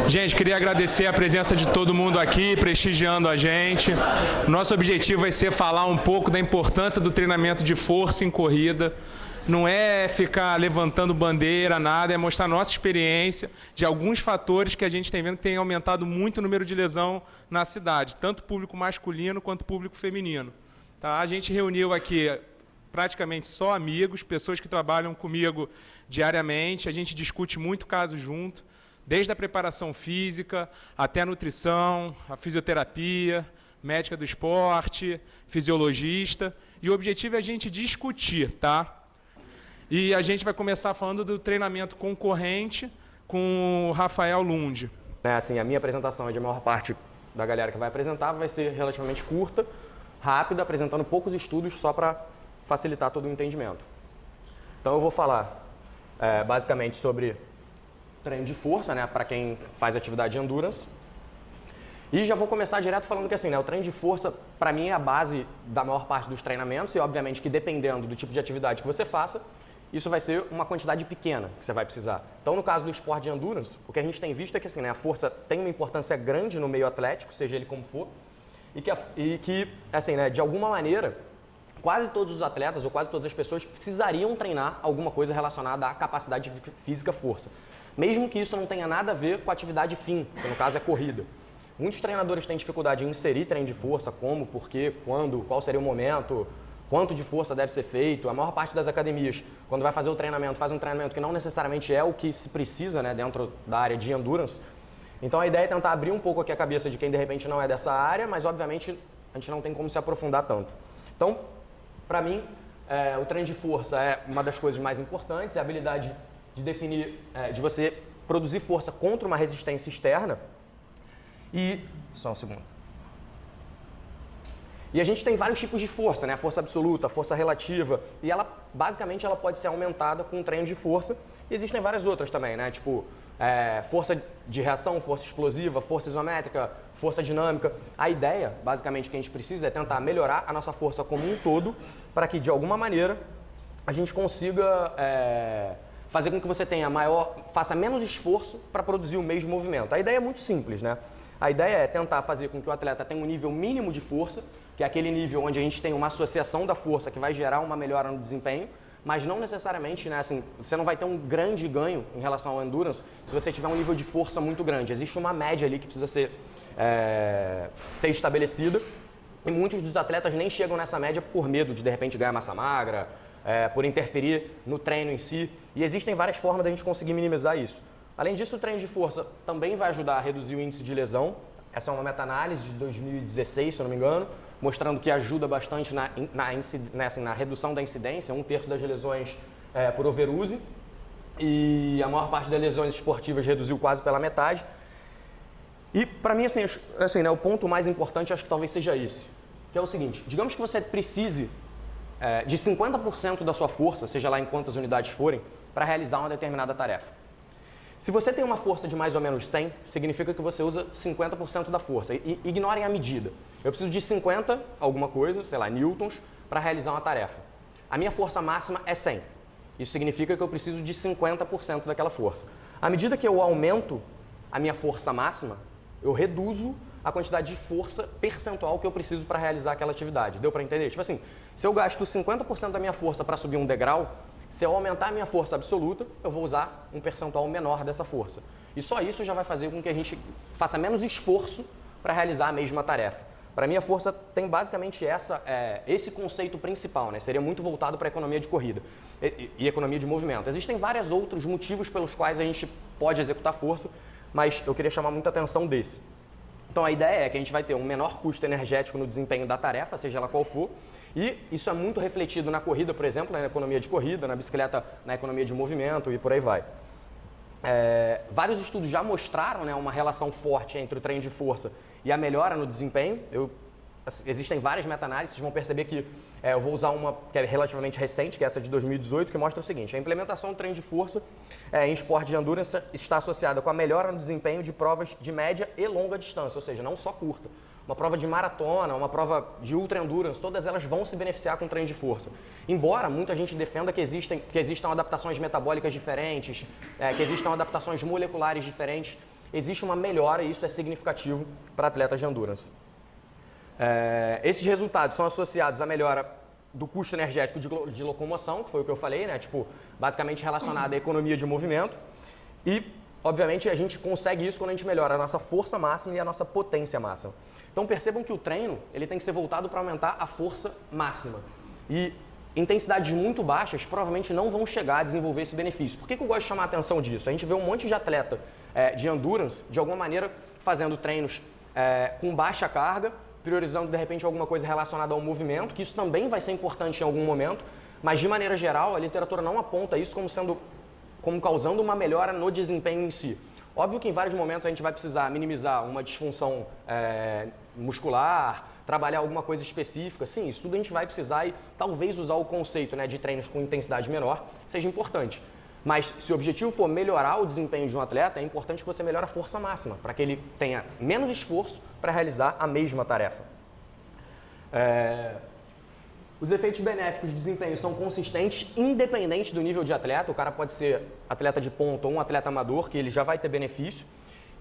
Gente, queria agradecer a presença de todo mundo aqui, prestigiando a gente. Nosso objetivo vai ser falar um pouco da importância do treinamento de força em corrida. Não é ficar levantando bandeira, nada, é mostrar nossa experiência de alguns fatores que a gente tem vendo que tem aumentado muito o número de lesão na cidade, tanto público masculino quanto público feminino. Tá? A gente reuniu aqui praticamente só amigos, pessoas que trabalham comigo diariamente, a gente discute muito caso junto, desde a preparação física até a nutrição, a fisioterapia, médica do esporte, fisiologista, e o objetivo é a gente discutir, tá? E a gente vai começar falando do treinamento concorrente com o Rafael Lund. Assim, a minha apresentação, de maior parte da galera que vai apresentar, vai ser relativamente curta, rápida, apresentando poucos estudos só para facilitar todo o entendimento. Então eu vou falar basicamente sobre treino de força, né, para quem faz atividade de endurance. E já vou começar direto falando que assim, né, o treino de força, para mim, é a base da maior parte dos treinamentos e, obviamente, que dependendo do tipo de atividade que você faça, isso vai ser uma quantidade pequena que você vai precisar. Então, no caso do esporte de endurance, o que a gente tem visto é que assim, né, a força tem uma importância grande no meio atlético, seja ele como for, e que assim, né, de alguma maneira, quase todos os atletas ou quase todas as pessoas precisariam treinar alguma coisa relacionada à capacidade física força. Mesmo que isso não tenha nada a ver com a atividade fim, que no caso é corrida. Muitos treinadores têm dificuldade em inserir treino de força, como, por quê, quando, qual seria o momento, quanto de força deve ser feito. A maior parte das academias, quando vai fazer o treinamento, faz um treinamento que não necessariamente é o que se precisa, né, dentro da área de endurance. Então a ideia é tentar abrir um pouco aqui a cabeça de quem de repente não é dessa área, mas obviamente a gente não tem como se aprofundar tanto. Então, para mim, o treino de força é uma das coisas mais importantes, é a habilidade de definir, de você produzir força contra uma resistência externa. E, só um segundo. E a gente tem vários tipos de força, né? A força absoluta, a força relativa, e ela, basicamente, ela pode ser aumentada com treino de força. E existem várias outras também, né? Tipo, força de reação, força explosiva, força isométrica, força dinâmica. A ideia, basicamente, que a gente precisa é tentar melhorar a nossa força como um todo, para que, de alguma maneira, a gente consiga fazer com que você faça menos esforço para produzir o mesmo movimento. A ideia é muito simples, né? A ideia é tentar fazer com que o atleta tenha um nível mínimo de força, que é aquele nível onde a gente tem uma associação da força que vai gerar uma melhora no desempenho, mas não necessariamente, né, assim, você não vai ter um grande ganho em relação ao endurance se você tiver um nível de força muito grande. Existe uma média ali que precisa ser estabelecida e muitos dos atletas nem chegam nessa média por medo de repente ganhar massa magra, por interferir no treino em si, e existem várias formas da gente conseguir minimizar isso. Além disso, o treino de força também vai ajudar a reduzir o índice de lesão. Essa é uma meta-análise de 2016, se eu não me engano, mostrando que ajuda bastante na redução da incidência, 1/3 das lesões por overuse, e a maior parte das lesões esportivas reduziu quase pela metade. E para mim, assim, né, o ponto mais importante acho que talvez seja esse, que é o seguinte: digamos que você precise de 50% da sua força, seja lá em quantas unidades forem, para realizar uma determinada tarefa. Se você tem uma força de mais ou menos 100, significa que você usa 50% da força. E ignorem a medida. Eu preciso de 50 alguma coisa, sei lá, newtons, para realizar uma tarefa. A minha força máxima é 100. Isso significa que eu preciso de 50% daquela força. À medida que eu aumento a minha força máxima, eu reduzo a quantidade de força percentual que eu preciso para realizar aquela atividade. Deu para entender? Tipo assim, se eu gasto 50% da minha força para subir um degrau, se eu aumentar a minha força absoluta, eu vou usar um percentual menor dessa força. E só isso já vai fazer com que a gente faça menos esforço para realizar a mesma tarefa. Para mim, a força tem basicamente esse conceito principal, né? Seria muito voltado para a economia de corrida e economia de movimento. Existem vários outros motivos pelos quais a gente pode executar força, mas eu queria chamar muita atenção desse. Então, a ideia é que a gente vai ter um menor custo energético no desempenho da tarefa, seja ela qual for, e isso é muito refletido na corrida, por exemplo, na economia de corrida, na bicicleta, na economia de movimento e por aí vai. Vários estudos já mostraram, né, uma relação forte entre o treino de força e a melhora no desempenho. Existem várias meta-análises, vocês vão perceber que eu vou usar uma que é relativamente recente, que é essa de 2018, que mostra o seguinte: a implementação do treino de força em esporte de endurance está associada com a melhora no desempenho de provas de média e longa distância, ou seja, não só curta. Uma prova de maratona, uma prova de ultra endurance, todas elas vão se beneficiar com o treino de força. Embora muita gente defenda que existam adaptações metabólicas diferentes, que existam adaptações moleculares diferentes, existe uma melhora e isso é significativo para atletas de endurance. Esses resultados são associados à melhora do custo energético de locomoção, que foi o que eu falei, né? Tipo, basicamente relacionado à economia de movimento. E, obviamente, a gente consegue isso quando a gente melhora a nossa força máxima e a nossa potência máxima. Então, percebam que o treino ele tem que ser voltado para aumentar a força máxima. E intensidades muito baixas provavelmente não vão chegar a desenvolver esse benefício. Por que eu gosto de chamar a atenção disso? A gente vê um monte de atleta de endurance, de alguma maneira, fazendo treinos com baixa carga, priorizando, de repente, alguma coisa relacionada ao movimento, que isso também vai ser importante em algum momento, mas, de maneira geral, a literatura não aponta isso como causando uma melhora no desempenho em si. Óbvio que em vários momentos a gente vai precisar minimizar uma disfunção muscular, trabalhar alguma coisa específica. Sim, isso tudo a gente vai precisar e talvez usar o conceito, né, de treinos com intensidade menor seja importante. Mas se o objetivo for melhorar o desempenho de um atleta, é importante que você melhore a força máxima, para que ele tenha menos esforço para realizar a mesma tarefa. Os efeitos benéficos de desempenho são consistentes, independente do nível de atleta. O cara pode ser atleta de ponta ou um atleta amador, que ele já vai ter benefício.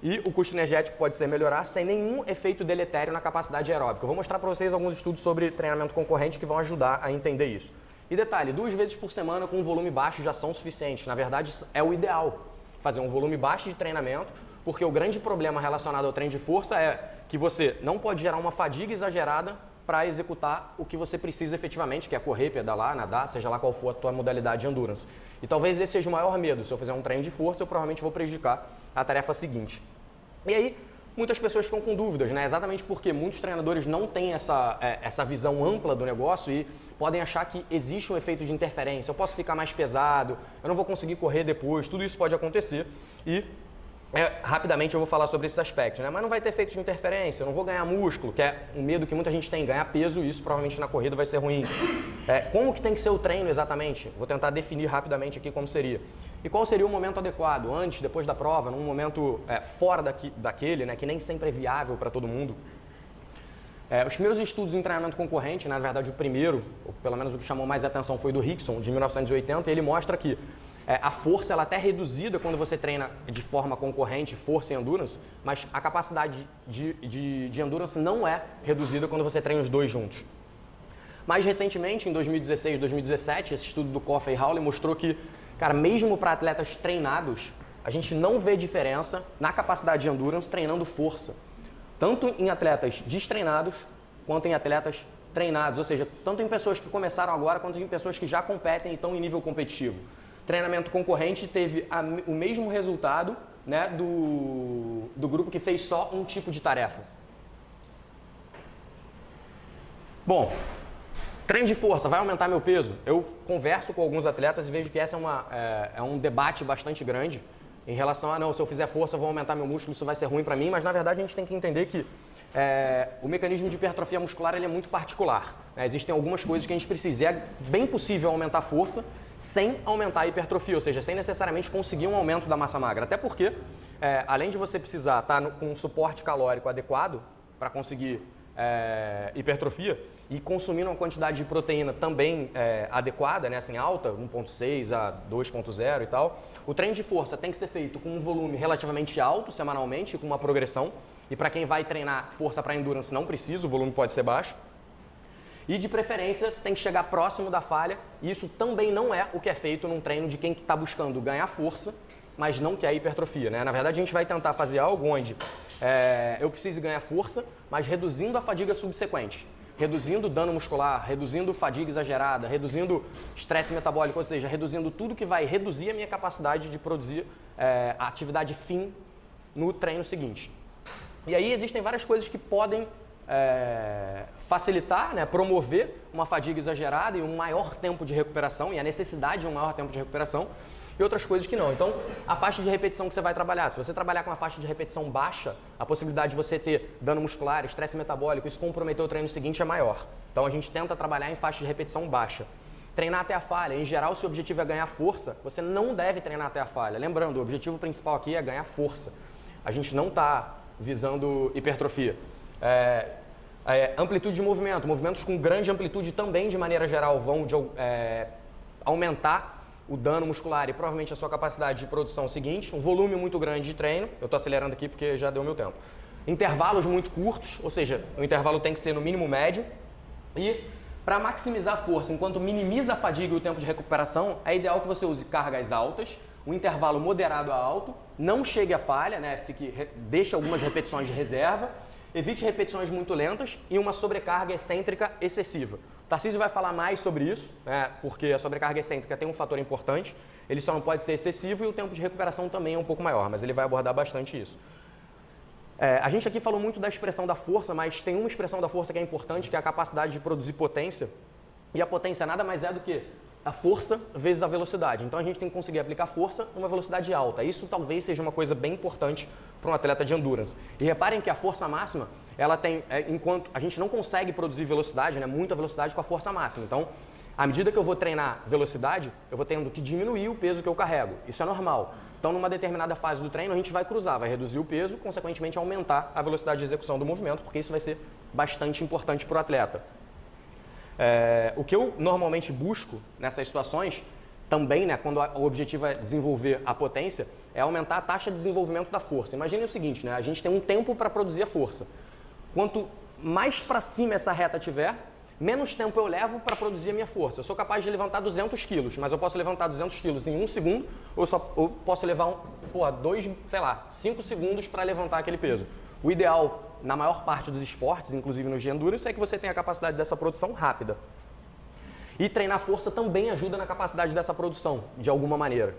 E o custo energético pode ser melhorar sem nenhum efeito deletério na capacidade aeróbica. Eu vou mostrar para vocês alguns estudos sobre treinamento concorrente que vão ajudar a entender isso. E detalhe, 2 vezes por semana com um volume baixo já são suficientes. Na verdade, é o ideal, fazer um volume baixo de treinamento, porque o grande problema relacionado ao treino de força é que você não pode gerar uma fadiga exagerada para executar o que você precisa efetivamente, que é correr, pedalar, nadar, seja lá qual for a tua modalidade de endurance. E talvez esse seja o maior medo. Se eu fizer um treino de força, eu provavelmente vou prejudicar a tarefa seguinte. E aí, muitas pessoas ficam com dúvidas, né? Exatamente porque muitos treinadores não têm essa visão ampla do negócio e podem achar que existe um efeito de interferência. Eu posso ficar mais pesado, eu não vou conseguir correr depois, tudo isso pode acontecer e rapidamente eu vou falar sobre esses aspectos, né? Mas não vai ter efeito de interferência, eu não vou ganhar músculo, que é um medo que muita gente tem, ganhar peso, e isso provavelmente na corrida vai ser ruim. Como que tem que ser o treino exatamente? Vou tentar definir rapidamente aqui como seria. E qual seria o momento adequado? Antes, depois da prova, num momento fora daquele, né, que nem sempre é viável para todo mundo. Os primeiros estudos em treinamento concorrente, na verdade o primeiro, ou pelo menos o que chamou mais atenção foi do Rickson, de 1980, e ele mostra que a força ela até é reduzida quando você treina de forma concorrente, força e endurance, mas a capacidade de endurance não é reduzida quando você treina os dois juntos. Mais recentemente, em 2016, 2017, esse estudo do Coffey e Howley mostrou que, cara, mesmo para atletas treinados, a gente não vê diferença na capacidade de endurance treinando força. Tanto em atletas destreinados, quanto em atletas treinados. Ou seja, tanto em pessoas que começaram agora, quanto em pessoas que já competem e estão em nível competitivo. Treinamento concorrente teve o mesmo resultado, né, do grupo que fez só um tipo de tarefa. Bom, treino de força vai aumentar meu peso? Eu converso com alguns atletas e vejo que essa é um debate bastante grande em relação a, não, se eu fizer força eu vou aumentar meu músculo, isso vai ser ruim para mim, mas na verdade a gente tem que entender que o mecanismo de hipertrofia muscular ele é muito particular, né? Existem algumas coisas que a gente precisa, é bem possível aumentar a força sem aumentar a hipertrofia, ou seja, sem necessariamente conseguir um aumento da massa magra, até porque, além de você precisar estar com um suporte calórico adequado para conseguir hipertrofia e consumindo uma quantidade de proteína também adequada, né, assim, alta, 1.6 a 2.0 e tal, o treino de força tem que ser feito com um volume relativamente alto semanalmente, com uma progressão, e para quem vai treinar força para endurance não precisa, o volume pode ser baixo. E de preferência, você tem que chegar próximo da falha, e isso também não é o que é feito num treino de quem está buscando ganhar força, mas não quer hipertrofia, né? Na verdade, a gente vai tentar fazer algo onde eu preciso ganhar força, mas reduzindo a fadiga subsequente, reduzindo dano muscular, reduzindo fadiga exagerada, reduzindo estresse metabólico, ou seja, reduzindo tudo que vai reduzir a minha capacidade de produzir a atividade fim no treino seguinte. E aí existem várias coisas que podem facilitar, né, promover uma fadiga exagerada e um maior tempo de recuperação e a necessidade de um maior tempo de recuperação e outras coisas que não. Então, a faixa de repetição que você vai trabalhar, se você trabalhar com uma faixa de repetição baixa, a possibilidade de você ter dano muscular, estresse metabólico, isso comprometer o treino seguinte é maior. Então, a gente tenta trabalhar em faixa de repetição baixa. Treinar até a falha. Em geral, se o objetivo é ganhar força, você não deve treinar até a falha. Lembrando, o objetivo principal aqui é ganhar força. A gente não está visando hipertrofia. Amplitude de movimento. Movimentos com grande amplitude também, de maneira geral, vão aumentar o dano muscular e provavelmente a sua capacidade de produção seguinte, um volume muito grande de treino, eu estou acelerando aqui porque já deu meu tempo. Intervalos muito curtos, ou seja, o intervalo tem que ser no mínimo médio. E para maximizar a força, enquanto minimiza a fadiga e o tempo de recuperação, é ideal que você use cargas altas, um intervalo moderado a alto, não chegue à falha, né? Deixe algumas repetições de reserva, evite repetições muito lentas e uma sobrecarga excêntrica excessiva. O Tarcísio vai falar mais sobre isso, né? Porque a sobrecarga excêntrica tem um fator importante, ele só não pode ser excessivo e o tempo de recuperação também é um pouco maior, mas ele vai abordar bastante isso. A gente aqui falou muito da expressão da força, mas tem uma expressão da força que é importante, que é a capacidade de produzir potência. E a potência nada mais é do que a força vezes a velocidade. Então a gente tem que conseguir aplicar força numa velocidade alta. Isso talvez seja uma coisa bem importante para um atleta de endurance. E reparem que a força máxima, ela tem, enquanto a gente não consegue produzir velocidade, né, muita velocidade com a força máxima. Então, à medida que eu vou treinar velocidade, eu vou tendo que diminuir o peso que eu carrego. Isso é normal. Então, numa determinada fase do treino, a gente vai cruzar, vai reduzir o peso, consequentemente aumentar a velocidade de execução do movimento, porque isso vai ser bastante importante para o atleta. O que eu normalmente busco nessas situações, também, né, quando o objetivo é desenvolver a potência, é aumentar a taxa de desenvolvimento da força. Imagine o seguinte, né, a gente tem um tempo para produzir a força. Quanto mais para cima essa reta tiver, menos tempo eu levo para produzir a minha força. Eu sou capaz de levantar 200 quilos, mas eu posso levantar 200 quilos em 1 segundo, ou eu posso levar 5 segundos para levantar aquele peso. O ideal, na maior parte dos esportes, inclusive no de endurance, é que você tenha a capacidade dessa produção rápida. E treinar força também ajuda na capacidade dessa produção, de alguma maneira.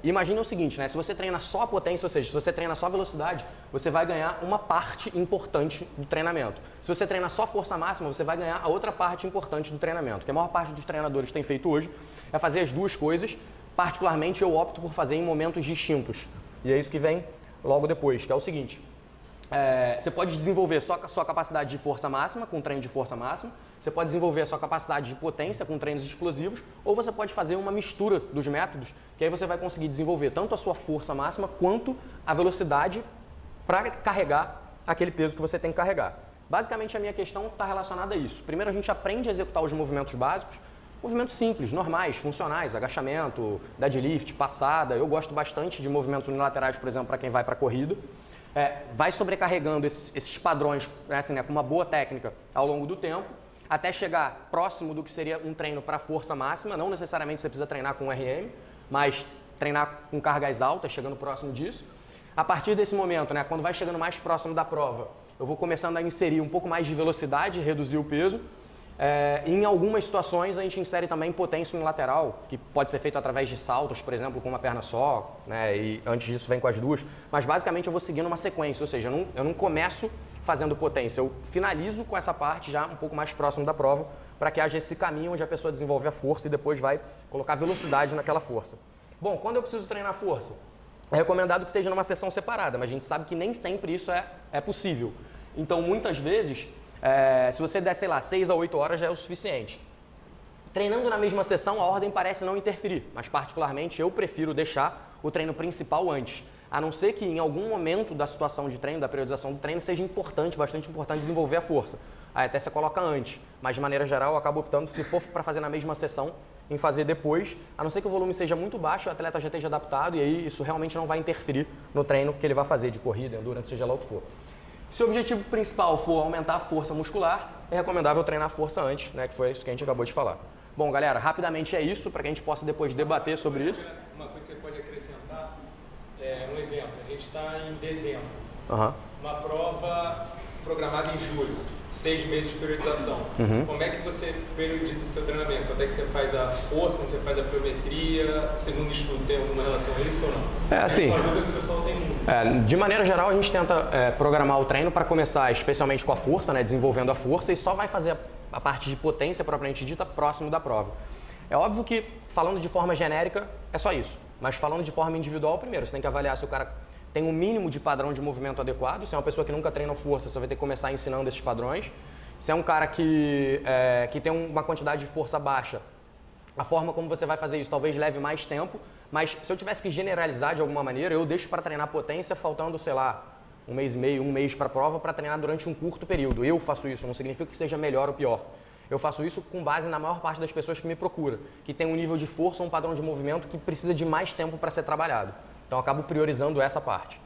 Imagina o seguinte, né? Se você treina só a potência, ou seja, se você treina só a velocidade, você vai ganhar uma parte importante do treinamento. Se você treina só a força máxima, você vai ganhar a outra parte importante do treinamento. Que a maior parte dos treinadores tem feito hoje é fazer as duas coisas. Particularmente, eu opto por fazer em momentos distintos. E é isso que vem logo depois, que é o seguinte. Você pode desenvolver só a sua capacidade de força máxima com treino de força máxima, você pode desenvolver a sua capacidade de potência com treinos explosivos, ou você pode fazer uma mistura dos métodos, que aí você vai conseguir desenvolver tanto a sua força máxima quanto a velocidade para carregar aquele peso que você tem que carregar. Basicamente a minha questão está relacionada a isso. Primeiro a gente aprende a executar os movimentos básicos, movimentos simples, normais, funcionais, agachamento, deadlift, passada. Eu gosto bastante de movimentos unilaterais, por exemplo, para quem vai para a corrida. Vai sobrecarregando esses padrões, assim, né, com uma boa técnica ao longo do tempo, até chegar próximo do que seria um treino para força máxima. Não necessariamente você precisa treinar com RM, mas treinar com cargas altas, chegando próximo disso. A partir desse momento, né, quando vai chegando mais próximo da prova, eu vou começando a inserir um pouco mais de velocidade, reduzir o peso. Em algumas situações a gente insere também potência unilateral, que pode ser feito através de saltos, por exemplo, com uma perna só, né, e antes disso vem com as duas, mas basicamente eu vou seguindo uma sequência, ou seja, eu não começo fazendo potência, eu finalizo com essa parte já um pouco mais próximo da prova, para que haja esse caminho onde a pessoa desenvolve a força e depois vai colocar velocidade naquela força. Bom, quando eu preciso treinar força, é recomendado que seja numa sessão separada, mas a gente sabe que nem sempre isso é possível. Então, muitas vezes, se você der, sei lá, 6 a 8 horas já é o suficiente. Treinando na mesma sessão, a ordem parece não interferir, mas particularmente eu prefiro deixar o treino principal antes. A não ser que em algum momento da situação de treino, da periodização do treino, seja importante, bastante importante desenvolver a força. Aí até você coloca antes, mas de maneira geral eu acabo optando, se for para fazer na mesma sessão, em fazer depois, a não ser que o volume seja muito baixo, o atleta já esteja adaptado e aí isso realmente não vai interferir no treino que ele vai fazer de corrida, endurance, seja lá o que for. Se o objetivo principal for aumentar a força muscular, é recomendável treinar a força antes, né, que foi isso que a gente acabou de falar. Bom, galera, rapidamente é isso, para que a gente possa depois debater sobre isso. Uma coisa que você pode acrescentar, um exemplo, a gente está em dezembro, uma prova programada em julho, 6 meses de periodização. Como é que você periodiza o seu treinamento? Quando é que você faz a força, quando você faz a pliometria? Segundo estudo, tem alguma relação a isso ou não? Assim, uma dúvida que o pessoal tem muito. De maneira geral, a gente tenta programar o treino para começar especialmente com a força, né, desenvolvendo a força, e só vai fazer a parte de potência propriamente dita próximo da prova. É óbvio que, falando de forma genérica, é só isso. Mas falando de forma individual, primeiro, você tem que avaliar se o cara tem um mínimo de padrão de movimento adequado. Se é uma pessoa que nunca treina força, você vai ter que começar ensinando esses padrões. Se é um cara que tem uma quantidade de força baixa, a forma como você vai fazer isso talvez leve mais tempo, mas se eu tivesse que generalizar de alguma maneira, eu deixo para treinar potência faltando, sei lá, 1 mês e meio, 1 mês para a prova, para treinar durante um curto período. Eu faço isso, não significa que seja melhor ou pior. Eu faço isso com base na maior parte das pessoas que me procuram, que tem um nível de força ou um padrão de movimento que precisa de mais tempo para ser trabalhado. Então eu acabo priorizando essa parte.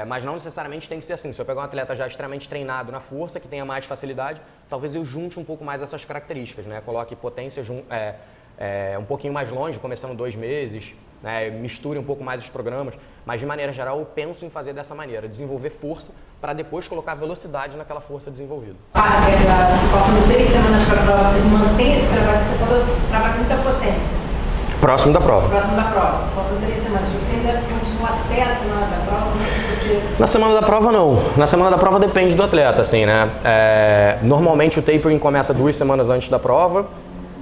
Mas não necessariamente tem que ser assim. Se eu pegar um atleta já extremamente treinado na força, que tenha mais facilidade, talvez eu junte um pouco mais essas características, né? Coloque potência um pouquinho mais longe, começando 2 meses, né? Misture um pouco mais os programas, mas de maneira geral eu penso em fazer dessa maneira, desenvolver força para depois colocar velocidade naquela força desenvolvida. Faltando 3 semanas para a prova, você mantém esse trabalho, você falou, trabalha com muita potência. Próximo da prova. Próximo da prova. Faltam 3 semanas. Você ainda continua até a semana da prova? Na semana da prova, não. Na semana da prova depende do atleta, assim, né? Normalmente o tapering começa 2 semanas antes da prova.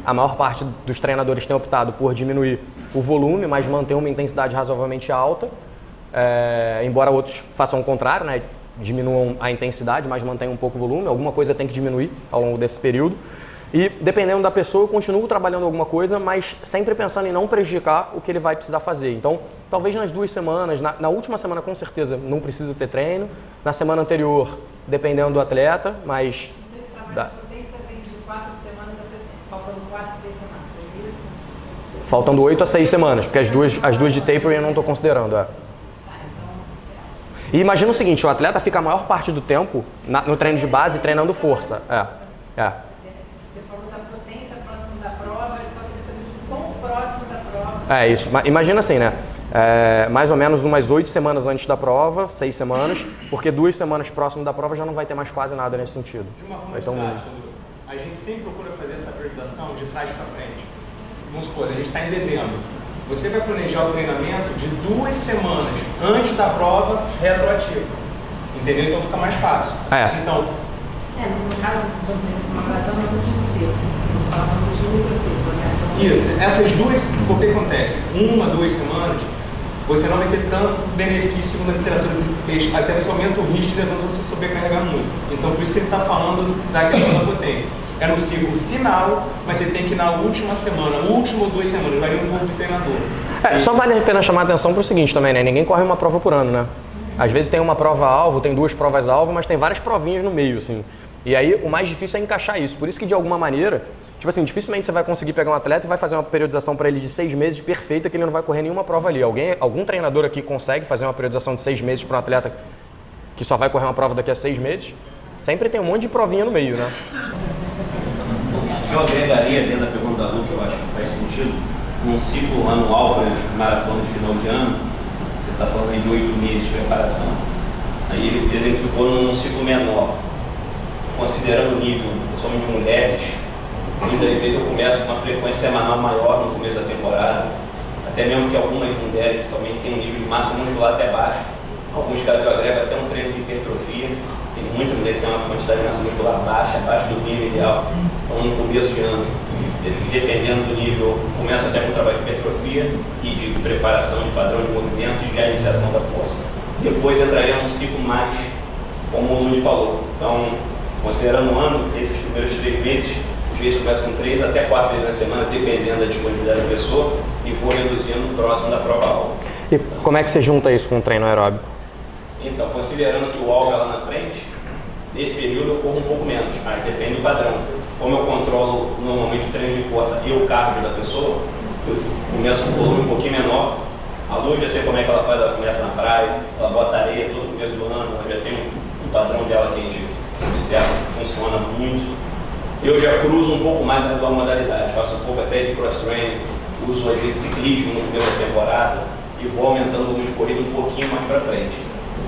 A maior parte dos treinadores tem optado por diminuir o volume, mas manter uma intensidade razoavelmente alta. Embora outros façam o contrário, né? Diminuam a intensidade, mas mantenham um pouco o volume. Alguma coisa tem que diminuir ao longo desse período. E, dependendo da pessoa, eu continuo trabalhando alguma coisa, mas sempre pensando em não prejudicar o que ele vai precisar fazer. Então, talvez nas 2 semanas, na última semana com certeza não precisa ter treino, na semana anterior, dependendo do atleta, mas... Então, esse trabalho de potência vem de 4 semanas até faltando 4 a 3 semanas, é isso? Faltando 8 a 6 semanas, porque as duas de tapering eu não estou considerando, E imagina o seguinte, o atleta fica a maior parte do tempo no treino de base treinando força. Você falou da potência próximo da prova, só que você quão próximo da prova. Isso. Imagina assim, né? Mais ou menos umas 8 semanas antes da prova, 6 semanas, porque 2 semanas próximo da prova já não vai ter mais quase nada nesse sentido. De uma forma prática, a gente sempre procura fazer essa priorização de trás para frente. Vamos supor, a gente está em dezembro. Você vai planejar o treinamento de 2 semanas antes da prova retroativa. Entendeu? Então fica mais fácil. Então, no caso de uma maratona, no último seco. No último livro seco, né? Isso. Essas 2, o que acontece? 1 a 2 semanas, você não vai ter tanto benefício na literatura de peixe, até você aumenta o risco de você sobrecarregar muito. Então, por isso que ele está falando da questão da potência. É no ciclo final, mas você tem que ir na última semana, última ou 2 semanas, varia um pouco de treinador. Só vale a pena chamar a atenção para o seguinte também, né? Ninguém corre uma prova por ano, né? Às vezes tem uma prova-alvo, tem 2 provas-alvo, mas tem várias provinhas no meio, assim. E aí o mais difícil é encaixar isso. Por isso que de alguma maneira, tipo assim, dificilmente você vai conseguir pegar um atleta e vai fazer uma periodização para ele de 6 meses perfeita que ele não vai correr nenhuma prova ali. Algum treinador aqui consegue fazer uma periodização de 6 meses para um atleta que só vai correr uma prova daqui a 6 meses? Sempre tem um monte de provinha no meio, né? Eu agregaria dentro da pergunta da Lu, que eu acho que faz sentido, num ciclo anual, por exemplo, maratona de final de ano, você está falando aí de 8 meses de preparação. Aí ele exemplificou num ciclo menor. Considerando o nível, principalmente de mulheres, muitas vezes eu começo com uma frequência semanal maior no começo da temporada, até mesmo que algumas mulheres, principalmente, têm um nível de massa muscular até baixo. Em alguns casos eu agrego até um treino de hipertrofia. Tem muita mulher que tem uma quantidade de massa muscular baixa, abaixo do nível ideal. Então, no começo de ano, dependendo do nível, começo até com o trabalho de hipertrofia e de preparação de padrão de movimento e já iniciação da força. Depois entraria num ciclo mais, como o Luli falou. Então, considerando um ano, esses primeiros 3 meses, às vezes começa com 3 até 4 vezes na semana, dependendo da disponibilidade da pessoa, e vou reduzindo próximo da prova-alvo. E como é que você junta isso com o treino aeróbico? Então, considerando que o alvo é lá na frente, nesse período eu corro um pouco menos, aí depende do padrão. Como eu controlo normalmente o treino de força e o cardio da pessoa, eu começo com um volume um pouquinho menor. A Luz, já sei como é que ela faz, ela começa na praia, ela bota areia todo começo do ano, ela já tem um padrão dela que a gente observa que funciona muito. Eu já cruzo um pouco mais na tua modalidade, faço um pouco até de cross-training, uso às vezes ciclismo no começo da temporada e vou aumentando o volume de corrida um pouquinho mais para frente.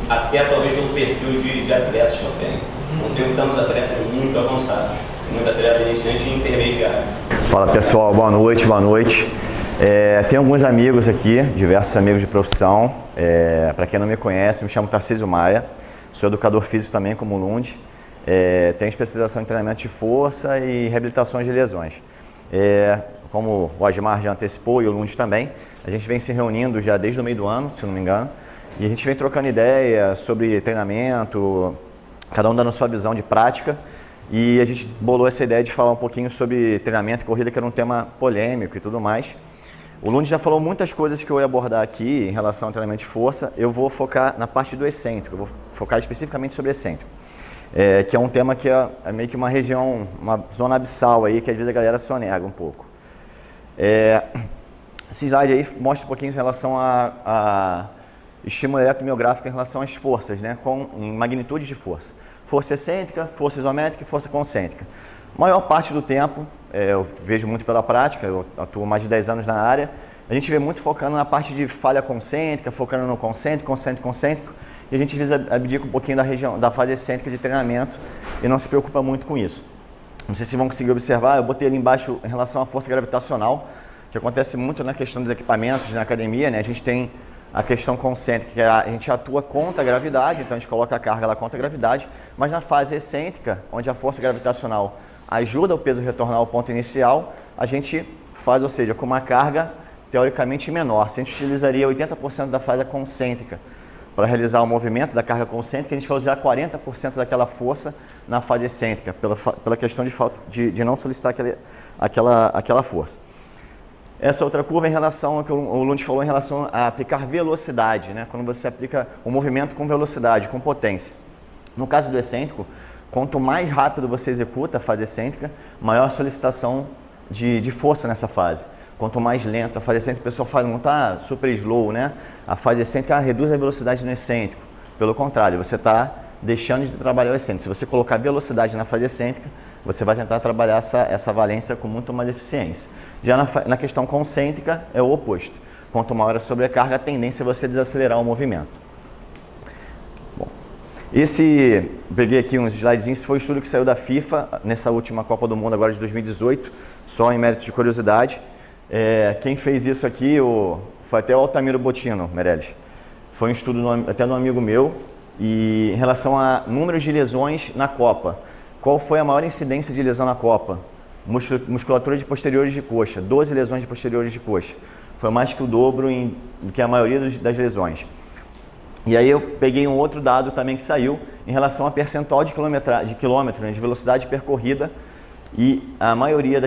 Até talvez pelo perfil de atletas que eu tenho. Não tenho tantos atletas muito avançados, muito atleta iniciante e intermediário. Fala pessoal, boa noite, boa noite. Tenho alguns amigos aqui, diversos amigos de profissão. Para quem não me conhece, me chamo Tarcísio Maia, sou educador físico também como Lund. Tenho especialização em treinamento de força e reabilitações de lesões. Como o Osmar já antecipou e o Lund também, a gente vem se reunindo já desde o meio do ano, se não me engano, e a gente vem trocando ideia sobre treinamento, cada um dando a sua visão de prática, e a gente bolou essa ideia de falar um pouquinho sobre treinamento e corrida, que era um tema polêmico e tudo mais. O Lund já falou muitas coisas que eu ia abordar aqui em relação ao treinamento de força. Eu vou focar na parte do excêntrico, eu vou focar especificamente sobre excêntrico. que é um tema que é meio que uma região, uma zona abissal aí, que às vezes a galera sonega um pouco. Esse slide aí mostra um pouquinho em relação a estímulo eletromiográfico em relação às forças, né, em magnitudes de força. Força excêntrica, força isométrica e força concêntrica. A maior parte do tempo, eu vejo muito pela prática, eu atuo mais de 10 anos na área, a gente vê muito focando na parte de falha concêntrica, focando no concêntrico, concêntrico, e a gente às vezes abdica um pouquinho da fase excêntrica de treinamento e não se preocupa muito com isso. Não sei se vão conseguir observar, eu botei ali embaixo em relação à força gravitacional, que acontece muito na questão dos equipamentos, na academia, né? A gente tem a questão concêntrica, que a gente atua contra a gravidade, então a gente coloca a carga lá contra a gravidade, mas na fase excêntrica, onde a força gravitacional ajuda o peso a retornar ao ponto inicial, a gente faz, ou seja, com uma carga teoricamente menor. Se a gente utilizaria 80% da fase concêntrica para realizar o movimento da carga concêntrica, a gente vai usar 40% daquela força na fase excêntrica, pela questão de não solicitar aquela força. Essa outra curva em relação ao que o Lund falou em relação a aplicar velocidade, né? Quando você aplica o movimento com velocidade, com potência. No caso do excêntrico, quanto mais rápido você executa a fase excêntrica, maior a solicitação de força nessa fase. Quanto mais lento a fase excêntrica, o pessoal fala, não está super slow, né? A fase excêntrica reduz a velocidade no excêntrico. Pelo contrário, você está deixando de trabalhar o excêntrico. Se você colocar velocidade na fase excêntrica, você vai tentar trabalhar essa valência com muito mais eficiência. Já na questão concêntrica, é o oposto. Quanto maior a sobrecarga, a tendência é você desacelerar o movimento. Bom, peguei aqui uns slidezinhos, esse foi o estudo que saiu da FIFA nessa última Copa do Mundo agora de 2018, só em mérito de curiosidade. Quem fez isso aqui foi até o Altamiro Bottino, Meirelles. Foi um estudo até de um amigo meu, e em relação a números de lesões na Copa. Qual foi a maior incidência de lesão na Copa? Musculatura de posteriores de coxa, 12 lesões de posteriores de coxa. Foi mais que o dobro do que a maioria das lesões. E aí eu peguei um outro dado também que saiu em relação a percentual de quilômetro, né, de velocidade percorrida, e a maioria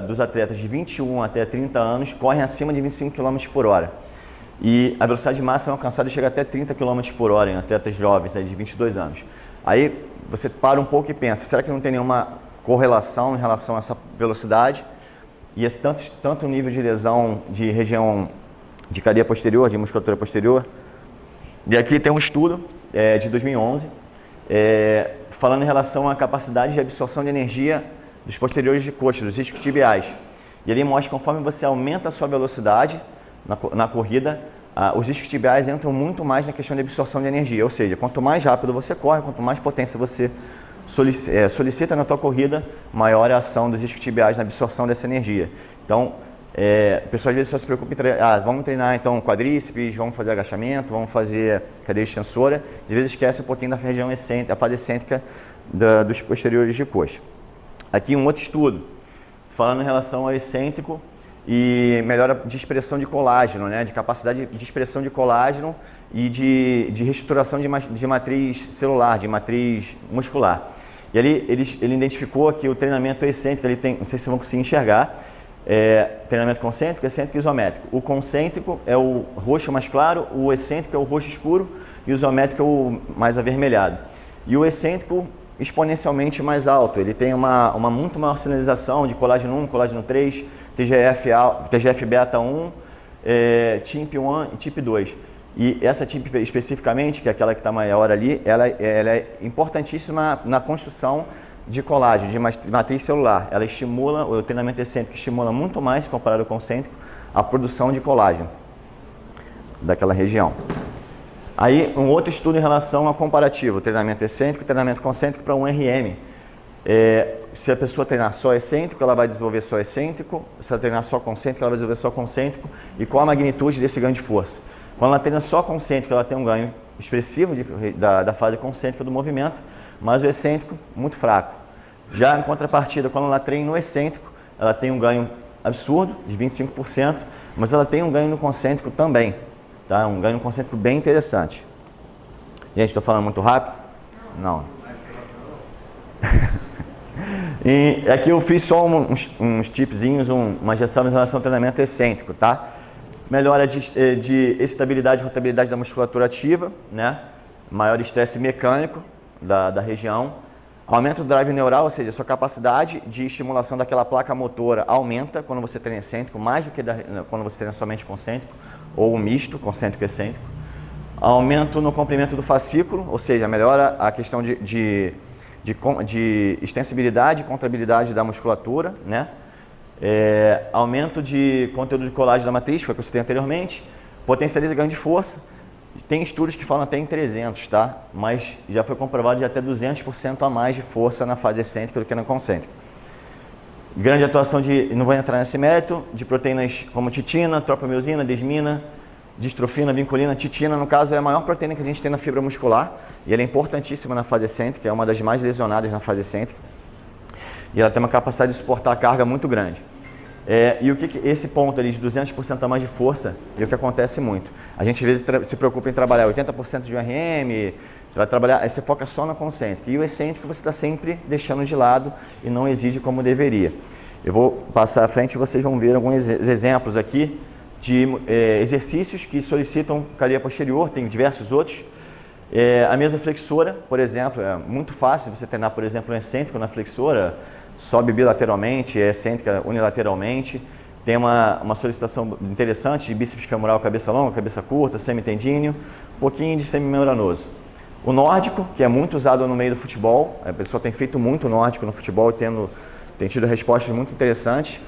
dos atletas de 21 até 30 anos correm acima de 25 km por hora. E a velocidade máxima alcançada chega até 30 km por hora em atletas jovens, de 22 anos. Aí você para um pouco e pensa, será que não tem nenhuma correlação em relação a essa velocidade e esse tanto nível de lesão de região de cadeia posterior, de musculatura posterior? E aqui tem um estudo de 2011, falando em relação à capacidade de absorção de energia dos posteriores de coxa, dos isquiotibiais. E ele mostra que conforme você aumenta a sua velocidade na corrida, os isquiotibiais entram muito mais na questão de absorção de energia, ou seja, quanto mais rápido você corre, quanto mais potência você solicita na tua corrida, maior é a ação dos isquiotibiais na absorção dessa energia. Então, o pessoal às vezes só se preocupa em treinar, vamos treinar então quadríceps, vamos fazer agachamento, vamos fazer cadeira extensora, às vezes esquece um pouquinho da região excêntrica, a fase excêntrica dos posteriores de coxa. Aqui um outro estudo, falando em relação ao excêntrico e melhora de expressão de colágeno, né, de capacidade de expressão de colágeno e de reestruturação de matriz celular, de matriz muscular. E ali ele identificou que o treinamento excêntrico, ele tem, não sei se vocês vão conseguir enxergar, treinamento concêntrico, excêntrico e isométrico. O concêntrico é o roxo mais claro, o excêntrico é o roxo escuro e o isométrico é o mais avermelhado. E o excêntrico exponencialmente mais alto, ele tem uma muito maior sinalização de colágeno 1, colágeno 3, TGF-beta 1, TIMP1 e TIP2. E essa TIP especificamente, que é aquela que está maior ali, ela é importantíssima na construção de colágeno, de matriz celular. Ela estimula, o treinamento excêntrico estimula muito mais, comparado ao concêntrico, a produção de colágeno daquela região. Aí, um outro estudo em relação ao comparativo, treinamento excêntrico e treinamento concêntrico para um RM. Se a pessoa treinar só excêntrico, ela vai desenvolver só excêntrico. Se ela treinar só concêntrico, ela vai desenvolver só concêntrico. E qual a magnitude desse ganho de força? Quando ela treina só concêntrico, ela tem um ganho expressivo da fase concêntrica do movimento, mas o excêntrico muito fraco. Já em contrapartida, quando ela treina no excêntrico, ela tem um ganho absurdo, de 25%, mas ela tem um ganho no concêntrico também. Tá? Um ganho concêntrico bem interessante. Gente, estou falando muito rápido? Não. E aqui eu fiz só uns tipzinhos, umas ressalvas em relação ao treinamento excêntrico, tá? Melhora de excitabilidade e rotabilidade da musculatura ativa, né? Maior estresse mecânico da região. Aumento do drive neural, ou seja, a sua capacidade de estimulação daquela placa motora aumenta quando você treina excêntrico, mais do que quando você treina somente concêntrico, ou misto, concêntrico e excêntrico. Aumento no comprimento do fascículo, ou seja, melhora a questão de extensibilidade e contrabilidade da musculatura, né? Aumento de conteúdo de colágeno da matriz, foi o que eu citei anteriormente. Potencializa ganho de força. Tem estudos que falam até em 300, tá? Mas já foi comprovado de até 200% a mais de força na fase excêntrica do que na concêntrica. Grande atuação não vou entrar nesse mérito, de proteínas como titina, tropomiosina, desmina, distrofina, vinculina. Titina, no caso, é a maior proteína que a gente tem na fibra muscular e ela é importantíssima na fase excêntrica, é uma das mais lesionadas na fase excêntrica. E ela tem uma capacidade de suportar a carga muito grande. E o que esse ponto ali de 200% a mais de força é o que acontece muito. A gente às vezes se preocupa em trabalhar 80% de URM, vai trabalhar, aí você foca só na concêntrica. E o excêntrico você está sempre deixando de lado e não exige como deveria. Eu vou passar à frente e vocês vão ver alguns exemplos aqui de exercícios que solicitam cadeia posterior, tem diversos outros. A mesa flexora, por exemplo, é muito fácil você treinar, por exemplo, um excêntrico na flexora, sobe bilateralmente, é excêntrica unilateralmente. Tem uma solicitação interessante de bíceps femoral, cabeça longa, cabeça curta, semitendíneo, um pouquinho de semimembranoso. O nórdico, que é muito usado no meio do futebol, a pessoa tem feito muito nórdico no futebol e tem tido respostas muito interessantes.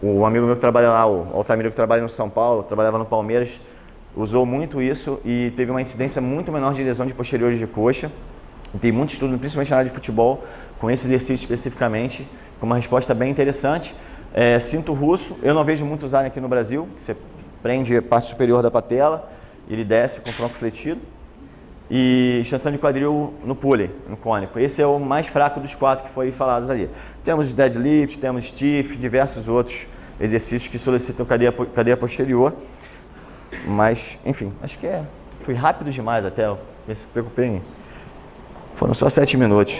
O amigo meu que trabalha lá, o Altamiro, que trabalha no São Paulo, trabalhava no Palmeiras, usou muito isso e teve uma incidência muito menor de lesão de posteriores de coxa. Tem muito estudo, principalmente na área de futebol, com esse exercício especificamente, com uma resposta bem interessante. Cinto russo, eu não vejo muito usarem aqui no Brasil, que você prende a parte superior da patela, ele desce com o tronco fletido. E extensão de quadril no pulley, no cônico. Esse é o mais fraco dos 4 que foi falados ali. Temos deadlift, temos stiff, diversos outros exercícios que solicitam cadeia posterior. Mas, enfim, acho que fui rápido demais até, eu me preocupei em... Foram só 7 minutos.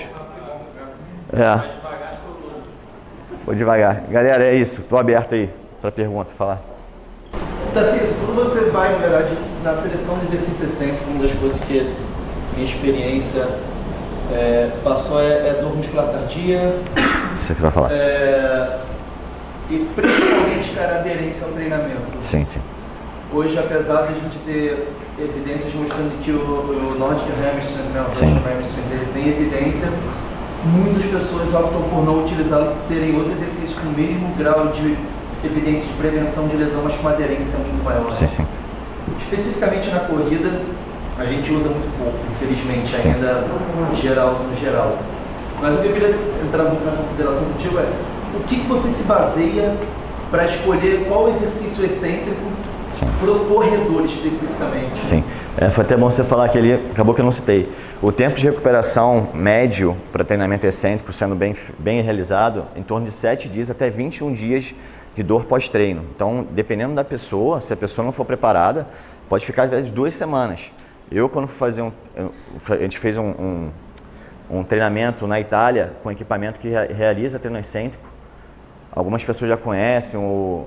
Foi devagar. Galera, é isso. Estou aberto aí para pergunta, falar. Tarcísio, quando você vai, na verdade, na seleção de exercício excêntrico, uma das coisas que minha experiência passou é dor muscular tardia. Você que vai falar. E principalmente, cara, aderência ao treinamento. Sim, sim. Hoje, apesar de a gente ter evidências mostrando que o Nordic Hamstrings, né, o Sim. Hamstrings, ele tem evidência, muitas pessoas optam por não utilizá-lo, por terem outro exercício com o mesmo grau de evidência de prevenção de lesão, mas com uma aderência muito maior. Sim, sim. Especificamente na corrida, a gente usa muito pouco, infelizmente, Sim. ainda no geral. Mas o que eu queria entrar muito na consideração contigo é o que você se baseia para escolher qual exercício excêntrico para o corredor especificamente? Sim, foi até bom você falar que ali, acabou que eu não citei. O tempo de recuperação médio para treinamento excêntrico sendo bem realizado, em torno de 7 dias até 21 dias de dor pós-treino. Então, dependendo da pessoa, se a pessoa não for preparada, pode ficar às vezes 2 semanas. Eu, quando fui fazer a gente fez um treinamento na Itália com equipamento que realiza treino excêntrico. Algumas pessoas já conhecem, o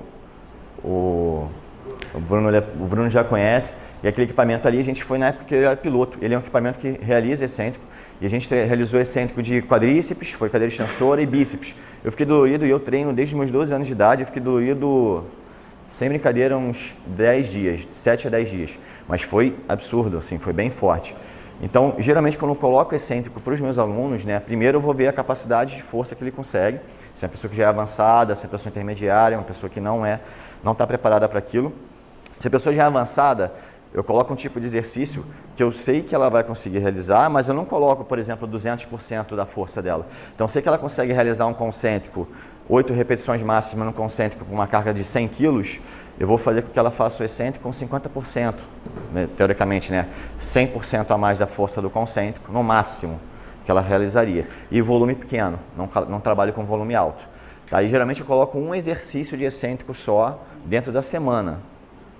Bruno já conhece, e aquele equipamento ali, a gente foi na época que ele era piloto. Ele é um equipamento que realiza excêntrico, e a gente realizou excêntrico de quadríceps, foi cadeira extensora e bíceps. Eu fiquei dolorido, e eu treino desde os meus 12 anos de idade, eu fiquei dolorido, sem brincadeira, uns 10 dias, 7 a 10 dias. Mas foi absurdo, assim, foi bem forte. Então, geralmente, quando eu coloco excêntrico para os meus alunos, né, primeiro eu vou ver a capacidade de força que ele consegue, se é uma pessoa que já é avançada, se é uma pessoa intermediária, uma pessoa que não está preparada para aquilo. Se a pessoa já é avançada, eu coloco um tipo de exercício que eu sei que ela vai conseguir realizar, mas eu não coloco, por exemplo, 200% da força dela. Então, sei que ela consegue realizar um concêntrico, 8 repetições máximas no concêntrico com uma carga de 100 quilos, eu vou fazer com que ela faça o excêntrico com 50%, né, teoricamente, né, 100% a mais da força do concêntrico, no máximo, que ela realizaria. E volume pequeno, não trabalho com volume alto. Aí, geralmente, eu coloco um exercício de excêntrico só dentro da semana.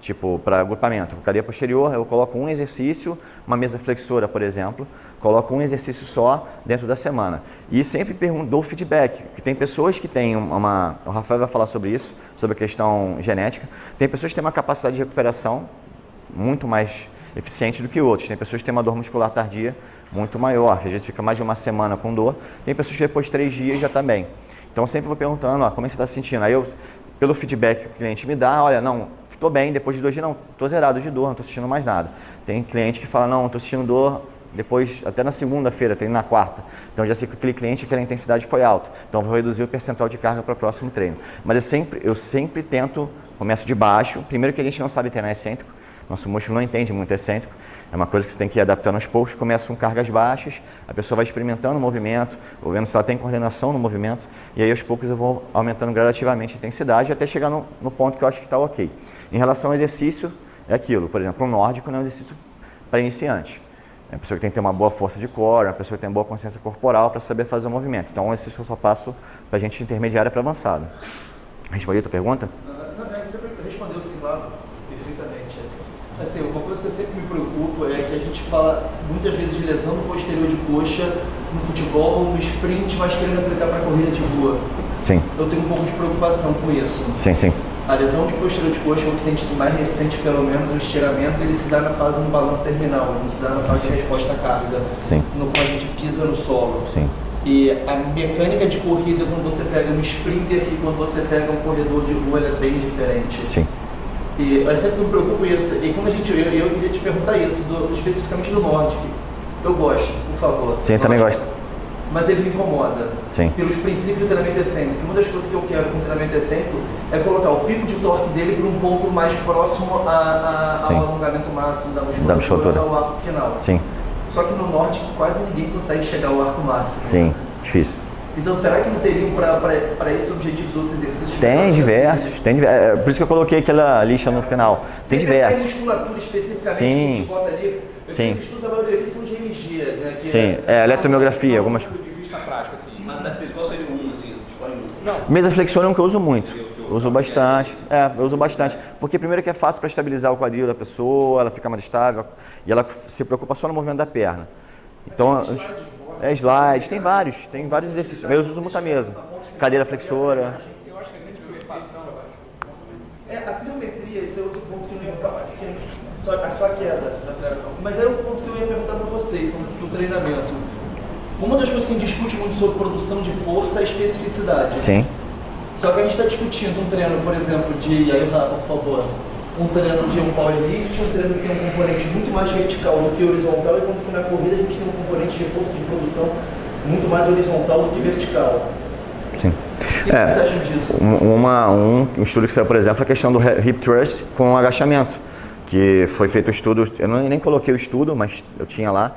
Tipo, para agrupamento, cadeia posterior, eu coloco um exercício, uma mesa flexora, por exemplo, coloco um exercício só dentro da semana. E sempre dou feedback, porque tem pessoas que têm o Rafael vai falar sobre isso, sobre a questão genética, tem pessoas que têm uma capacidade de recuperação muito mais eficientes do que outros. Tem pessoas que têm uma dor muscular tardia muito maior, às vezes fica mais de uma semana com dor. Tem pessoas que depois de 3 dias já está bem. Então eu sempre vou perguntando, como é que você está se sentindo? Aí eu, pelo feedback que o cliente me dá, olha, não, estou bem, depois de 2 dias não, estou zerado de dor, não estou sentindo mais nada. Tem cliente que fala, não, estou sentindo dor depois, até na segunda-feira, treino na quarta. Então já sei que aquele cliente, aquela intensidade foi alta. Então vou reduzir o percentual de carga para o próximo treino. Mas eu sempre tento, começo de baixo. Primeiro que a gente não sabe treinar excêntrico. Nosso músculo não entende muito excêntrico. É uma coisa que você tem que ir adaptando aos poucos. Começa com cargas baixas, a pessoa vai experimentando o movimento, vou vendo se ela tem coordenação no movimento. E aí aos poucos eu vou aumentando gradativamente a intensidade até chegar no ponto que eu acho que está ok. Em relação ao exercício, é aquilo. Por exemplo, o nórdico não é um exercício para iniciante. É uma pessoa que tem que ter uma boa força de core, uma pessoa que tem boa consciência corporal para saber fazer o movimento. Então, esse eu só passo para a gente intermediária para avançado. Respondi a tua pergunta? Não, você respondeu sim, claro, perfeitamente. Assim, uma coisa que eu sempre me preocupo é que a gente fala muitas vezes de lesão no posterior de coxa no futebol, no sprint, mas querendo aplicar para a corrida de rua. Sim. Eu tenho um pouco de preocupação com isso. Sim, sim. A lesão de posterior de coxa, o que tem tido mais recente, pelo menos, o estiramento, ele se dá na fase do balanço terminal, não se dá na fase de resposta à carga. Sim. Quando a gente pisa no solo. Sim. E a mecânica de corrida, quando você pega um sprinter e quando você pega um corredor de rua, ela é bem diferente. Sim. E eu sempre me preocupo isso. E quando eu queria te perguntar isso, especificamente do Nordic. Eu gosto, por favor. Sim, eu também gosto. Mas ele me incomoda. Sim. Pelos princípios do treinamento excêntrico. Uma das coisas que eu quero com o treinamento excêntrico é colocar o pico de torque dele para um ponto mais próximo ao alongamento máximo da musculatura, ao arco final. Sim. Só que no Nordic quase ninguém consegue chegar ao arco máximo. Sim, difícil. Então, será que não teriam para esse objetivo os outros exercícios? Tem diversos. Por isso que eu coloquei aquela lista no final. Tem diversos. Tem musculatura especificamente Sim. que a gente bota ali. Sim. Os estudos, a maioria são de MG, né? Sim, eletromiografia, algumas coisas. Na prática, assim, mas qual seria um, assim, escolhe um? Não. Mesa flexora é um que eu uso muito. Eu uso bastante. Eu uso bastante. Porque primeiro que é fácil para estabilizar o quadril da pessoa, ela fica mais estável e ela se preocupa só no movimento da perna. Então, slide, tem vários exercícios. Eu uso muito a mesa. Cadeira flexora. Eu acho que a grande preocupação, a pliometria, esse é outro ponto que eu ia falar, só a queda da aceleração. Mas era um ponto que eu ia perguntar para vocês, sobre o treinamento. Uma das coisas que a gente discute muito sobre produção de força é a especificidade. Sim. Só que a gente está discutindo um treino, por exemplo, aí Rafa, por favor, um treino de um powerlift, um treino que tem um componente muito mais vertical do que horizontal, enquanto que na corrida a gente tem um componente de força de produção muito mais horizontal do que vertical. Sim. O que vocês acham disso? Um estudo que saiu, por exemplo, é a questão do hip thrust com agachamento, que foi feito o estudo, eu nem coloquei o estudo, mas eu tinha lá,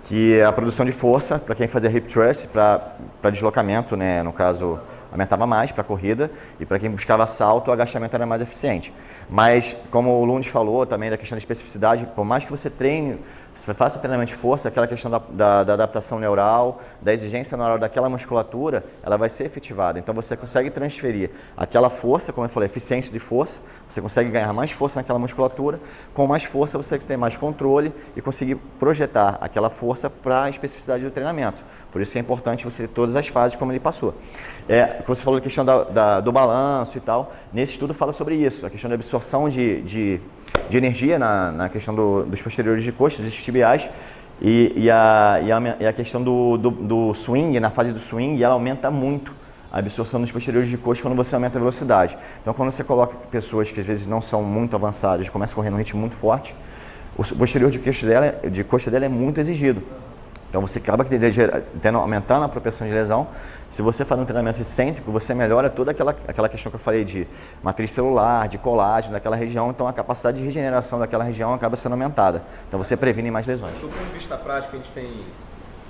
que a produção de força para quem fazia hip thrust, para deslocamento, né, no caso, aumentava mais para a corrida, e para quem buscava salto, o agachamento era mais eficiente. Mas, como o Lund falou também da questão da especificidade, por mais que você treine, você faça o treinamento de força, aquela questão da adaptação neural, da exigência neural daquela musculatura, ela vai ser efetivada. Então você consegue transferir aquela força, como eu falei, eficiência de força, você consegue ganhar mais força naquela musculatura, com mais força você tem mais controle e conseguir projetar aquela força para a especificidade do treinamento. Por isso é importante você ter todas as fases como ele passou. Você falou da questão do balanço e tal, nesse estudo fala sobre isso, a questão da absorção de energia na questão dos posteriores de coxa, dos tibiais, e a questão do swing, na fase do swing, ela aumenta muito a absorção dos posteriores de coxa quando você aumenta a velocidade. Então, quando você coloca pessoas que às vezes não são muito avançadas, começam a correr num ritmo muito forte, o posterior de coxa dela é muito exigido. Então você acaba aumentando a propensão de lesão. Se você faz um treinamento excêntrico, você melhora toda aquela questão que eu falei de matriz celular, de colágeno daquela região, então a capacidade de regeneração daquela região acaba sendo aumentada. Então você previne mais lesões. Do ponto de vista prático, a gente tem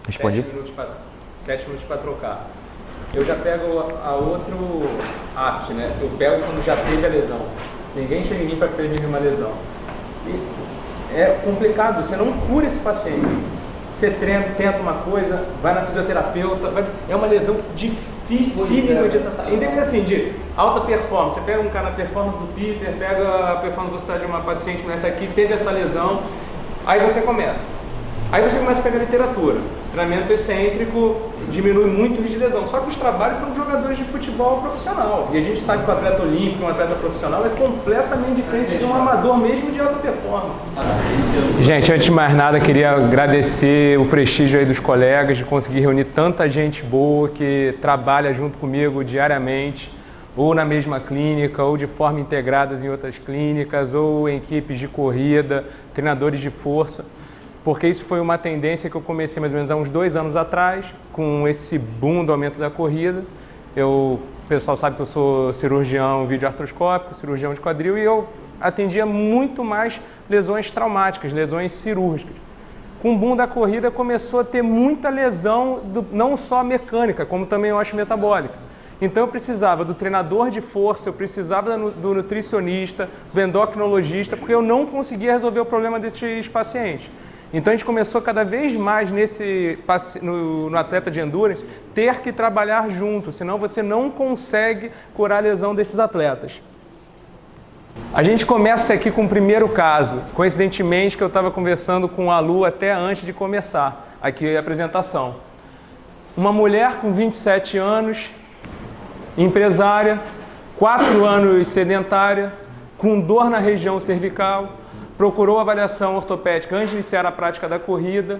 Respondi? 7 minutos para trocar. Eu já pego a outro ápice, né? Eu pego quando já teve a lesão. Ninguém chega em mim para prevenir uma lesão. E é complicado, você não cura esse paciente. Você treina, tenta uma coisa, vai na fisioterapeuta, é uma lesão dificílima de tratar. Independente assim, de alta performance, você pega um cara na performance do Peter, pega a performance de uma paciente, mulher está aqui, teve essa lesão, aí você começa. Aí você começa a pegar literatura. Treinamento excêntrico diminui muito o risco de lesão. Só que os trabalhos são jogadores de futebol profissional. E a gente sabe que o atleta olímpico, um atleta profissional, é completamente diferente de um amador mesmo de alta performance. Gente, antes de mais nada, queria agradecer o prestígio aí dos colegas de conseguir reunir tanta gente boa que trabalha junto comigo diariamente, ou na mesma clínica, ou de forma integradas em outras clínicas, ou em equipes de corrida, treinadores de força. Porque isso foi uma tendência que eu comecei mais ou menos há uns 2 anos atrás, com esse boom do aumento da corrida. O pessoal sabe que eu sou cirurgião vídeo-artroscópico, cirurgião de quadril, e eu atendia muito mais lesões traumáticas, lesões cirúrgicas. Com o boom da corrida começou a ter muita lesão, não só mecânica, como também osteometabólica. Então eu precisava do treinador de força, eu precisava do nutricionista, do endocrinologista, porque eu não conseguia resolver o problema desses pacientes. Então a gente começou cada vez mais no atleta de endurance ter que trabalhar junto, senão você não consegue curar a lesão desses atletas. A gente começa aqui com o primeiro caso, coincidentemente que eu estava conversando com a Lu até antes de começar aqui a apresentação. Uma mulher com 27 anos, empresária, 4 anos sedentária, com dor na região cervical, procurou avaliação ortopédica antes de iniciar a prática da corrida,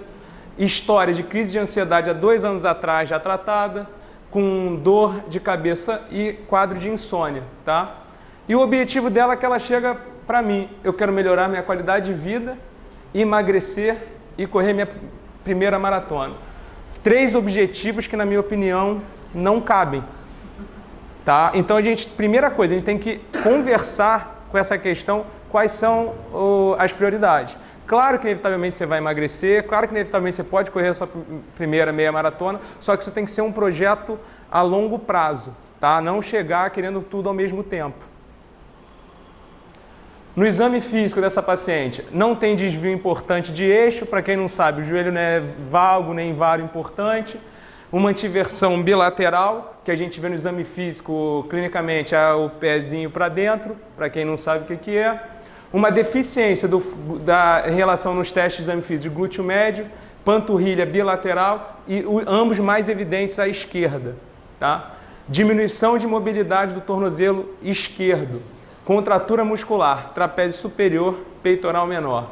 história de crise de ansiedade há 2 anos atrás já tratada, com dor de cabeça e quadro de insônia, tá? E o objetivo dela é que ela chega para mim, eu quero melhorar minha qualidade de vida, emagrecer e correr minha primeira maratona. 3 objetivos que, na minha opinião, não cabem, tá? Então primeira coisa, a gente tem que conversar com essa questão, quais são as prioridades. Claro que inevitavelmente você vai emagrecer, claro que inevitavelmente você pode correr a sua primeira meia maratona, só que isso tem que ser um projeto a longo prazo, tá? Não chegar querendo tudo ao mesmo tempo. No exame físico dessa paciente, não tem desvio importante de eixo, para quem não sabe, o joelho não é valgo nem varo importante, uma antiversão bilateral, que a gente vê no exame físico clinicamente, é o pezinho para dentro, para quem não sabe o que é. Uma deficiência da relação nos testes de exame físico de glúteo médio, panturrilha bilateral e ambos mais evidentes à esquerda. Tá? Diminuição de mobilidade do tornozelo esquerdo, contratura muscular, trapézio superior, peitoral menor.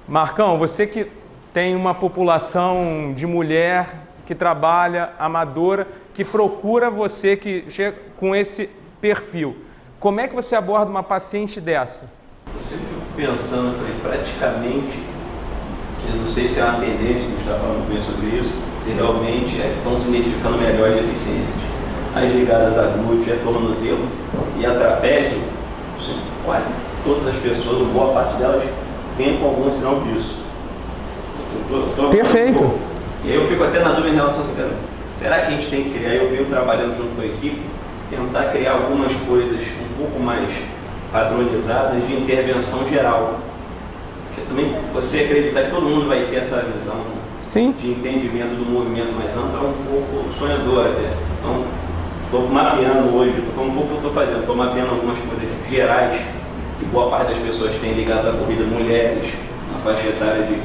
Marcão, você que tem uma população de mulher que trabalha, amadora, que procura você que chega com esse perfil. Como é que você aborda uma paciente dessa? Eu sempre fico pensando, praticamente, eu não sei se é uma tendência, que a gente está falando bem sobre isso, se realmente estão se identificando melhores deficiências. As ligadas a glúteo, a tornozelo e a trapézio, quase todas as pessoas, ou boa parte delas, vêm com algum sinal disso. Perfeito. E aí eu fico até na dúvida em relação a isso. Será que a gente tem que criar, eu venho trabalhando junto com a equipe, tentar criar algumas coisas um pouco mais padronizadas de intervenção geral. Porque também você acreditar que todo mundo vai ter essa visão Sim. de entendimento do movimento mais amplo é um pouco sonhador até. Então, estou mapeando hoje, estou falando um pouco o que eu estou fazendo, estou mapeando algumas coisas gerais que boa parte das pessoas tem ligadas à corrida, mulheres, na faixa etária de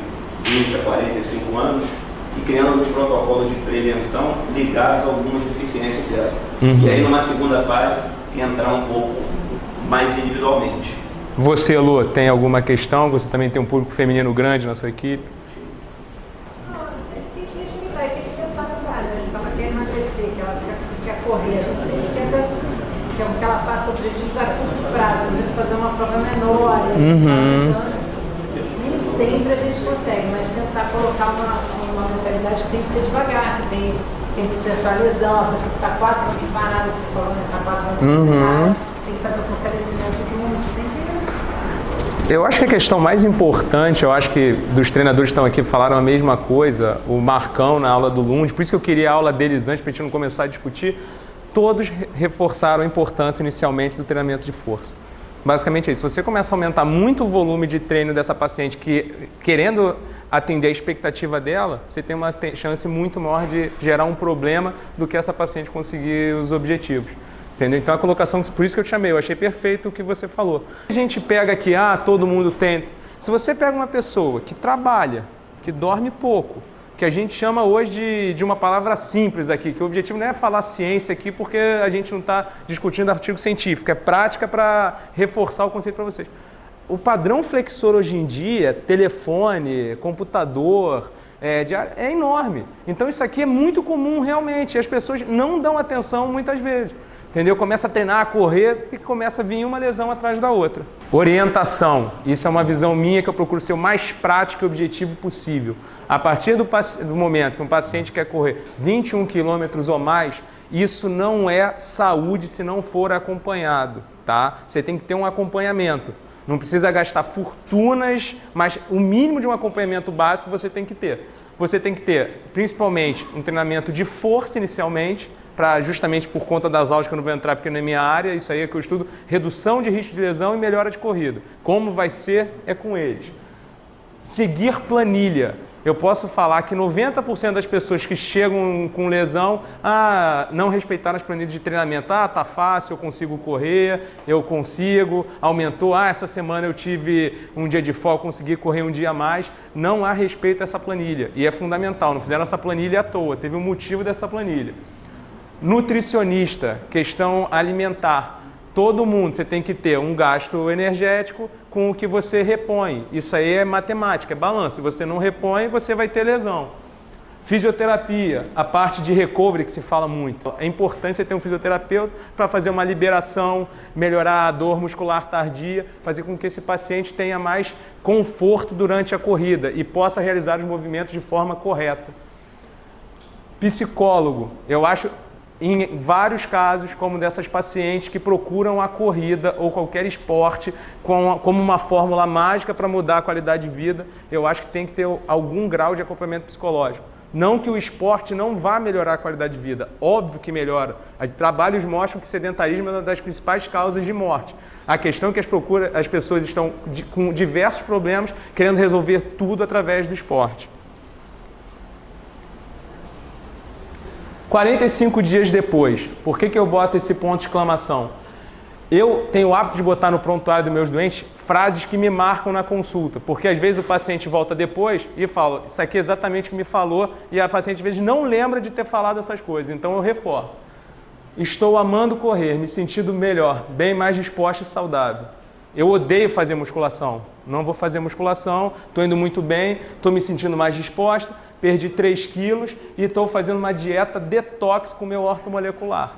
20 a 45 anos, e criando os protocolos de prevenção ligados a algumas deficiências dessas. E aí, numa segunda fase, entrar um pouco mais individualmente. Você, Lu, tem alguma questão? Você também tem um público feminino grande na sua equipe? Não, tem que respeitar, tem que tentar mudar, né? Você fala que quer emagrecer, que ela quer correr, a gente sempre quer que ela faça objetivos a curto prazo, por exemplo, fazer uma prova menor, nem sempre a gente consegue, mas tentar colocar uma mentalidade que tem que ser devagar, que tem que pensar a lesão, a pessoa que está 4 anos parada, você falou, né? Está 4 anos parada, tem que fazer o fortalecimento junto, tem que... Eu acho que a questão mais importante, eu acho que dos treinadores que estão aqui falaram a mesma coisa, o Marcão na aula do Lund, por isso que eu queria a aula deles antes, para a gente não começar a discutir, todos reforçaram a importância inicialmente do treinamento de força. Basicamente é isso. Se você começa a aumentar muito o volume de treino dessa paciente querendo atender a expectativa dela, você tem uma chance muito maior de gerar um problema do que essa paciente conseguir os objetivos. Entendeu? Então a colocação, por isso que eu te chamei, eu achei perfeito o que você falou. A gente pega aqui, todo mundo tem. Se você pega uma pessoa que trabalha, que dorme pouco, que a gente chama hoje de uma palavra simples aqui, que o objetivo não é falar ciência aqui, porque a gente não está discutindo artigo científico, é prática para reforçar o conceito para vocês. O padrão flexor hoje em dia, telefone, computador, é enorme. Então isso aqui é muito comum realmente, e as pessoas não dão atenção muitas vezes. Entendeu? Começa a treinar, a correr e começa a vir uma lesão atrás da outra. Orientação. Isso é uma visão minha que eu procuro ser o mais prático e objetivo possível. A partir do momento que um paciente quer correr 21 quilômetros ou mais, isso não é saúde se não for acompanhado, tá? Você tem que ter um acompanhamento. Não precisa gastar fortunas, mas o mínimo de um acompanhamento básico você tem que ter. Você tem que ter, principalmente, um treinamento de força inicialmente, justamente por conta das aulas que eu não vou entrar porque não é minha área, isso aí é que eu estudo, redução de risco de lesão e melhora de corrida. Como vai ser, é com eles. Seguir planilha. Eu posso falar que 90% das pessoas que chegam com lesão, não respeitaram as planilhas de treinamento. Tá fácil, eu consigo correr, eu consigo, aumentou, essa semana eu tive um dia de folga, consegui correr um dia a mais. Não há respeito a essa planilha e é fundamental, não fizeram essa planilha à toa, teve um motivo dessa planilha. Nutricionista, questão alimentar. Todo mundo, você tem que ter um gasto energético com o que você repõe. Isso aí é matemática, é balanço. Se você não repõe, você vai ter lesão. Fisioterapia, a parte de recovery que se fala muito. É importante você ter um fisioterapeuta para fazer uma liberação, melhorar a dor muscular tardia, fazer com que esse paciente tenha mais conforto durante a corrida e possa realizar os movimentos de forma correta. Psicólogo, eu acho... Em vários casos, como dessas pacientes que procuram a corrida ou qualquer esporte como uma fórmula mágica para mudar a qualidade de vida, eu acho que tem que ter algum grau de acompanhamento psicológico. Não que o esporte não vá melhorar a qualidade de vida, óbvio que melhora. Trabalhos mostram que o sedentarismo é uma das principais causas de morte. A questão é que as pessoas estão com diversos problemas querendo resolver tudo através do esporte. 45 dias depois, por que eu boto esse ponto de exclamação? Eu tenho o hábito de botar no prontuário dos meus doentes frases que me marcam na consulta, porque às vezes o paciente volta depois e fala, isso aqui é exatamente o que me falou, e a paciente às vezes não lembra de ter falado essas coisas, então eu reforço. Estou amando correr, me sentindo melhor, bem mais disposta e saudável. Eu odeio fazer musculação, não vou fazer musculação, estou indo muito bem, estou me sentindo mais disposta, perdi 3 quilos e estou fazendo uma dieta detox com o meu ortomolecular.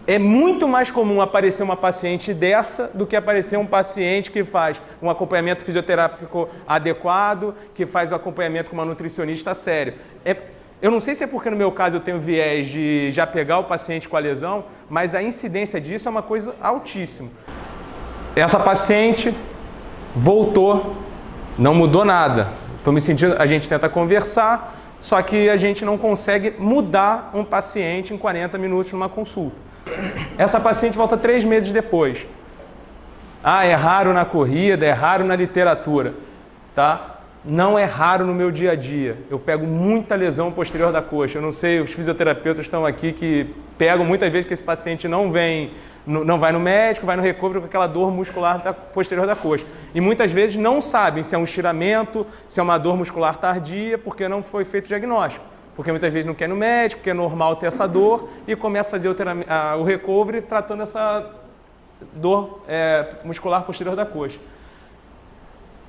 É muito mais comum aparecer uma paciente dessa do que aparecer um paciente que faz um acompanhamento fisioterápico adequado, que faz o acompanhamento com uma nutricionista sério. Eu não sei se é porque no meu caso eu tenho viés de já pegar o paciente com a lesão, mas a incidência disso é uma coisa altíssima. Essa paciente voltou, não mudou nada. Estou me sentindo, a gente tenta conversar, só que a gente não consegue mudar um paciente em 40 minutos numa consulta. Essa paciente volta 3 meses depois. É raro na corrida, é raro na literatura, tá? Não é raro no meu dia a dia. Eu pego muita lesão posterior da coxa. Eu não sei, os fisioterapeutas estão aqui que pegam muitas vezes que esse paciente não vai no médico, vai no recovery com aquela dor muscular posterior da coxa. E muitas vezes não sabem se é um estiramento, se é uma dor muscular tardia, porque não foi feito o diagnóstico. Porque muitas vezes não quer ir no médico, porque é normal ter essa dor, e começa a fazer o recovery tratando essa dor muscular posterior da coxa.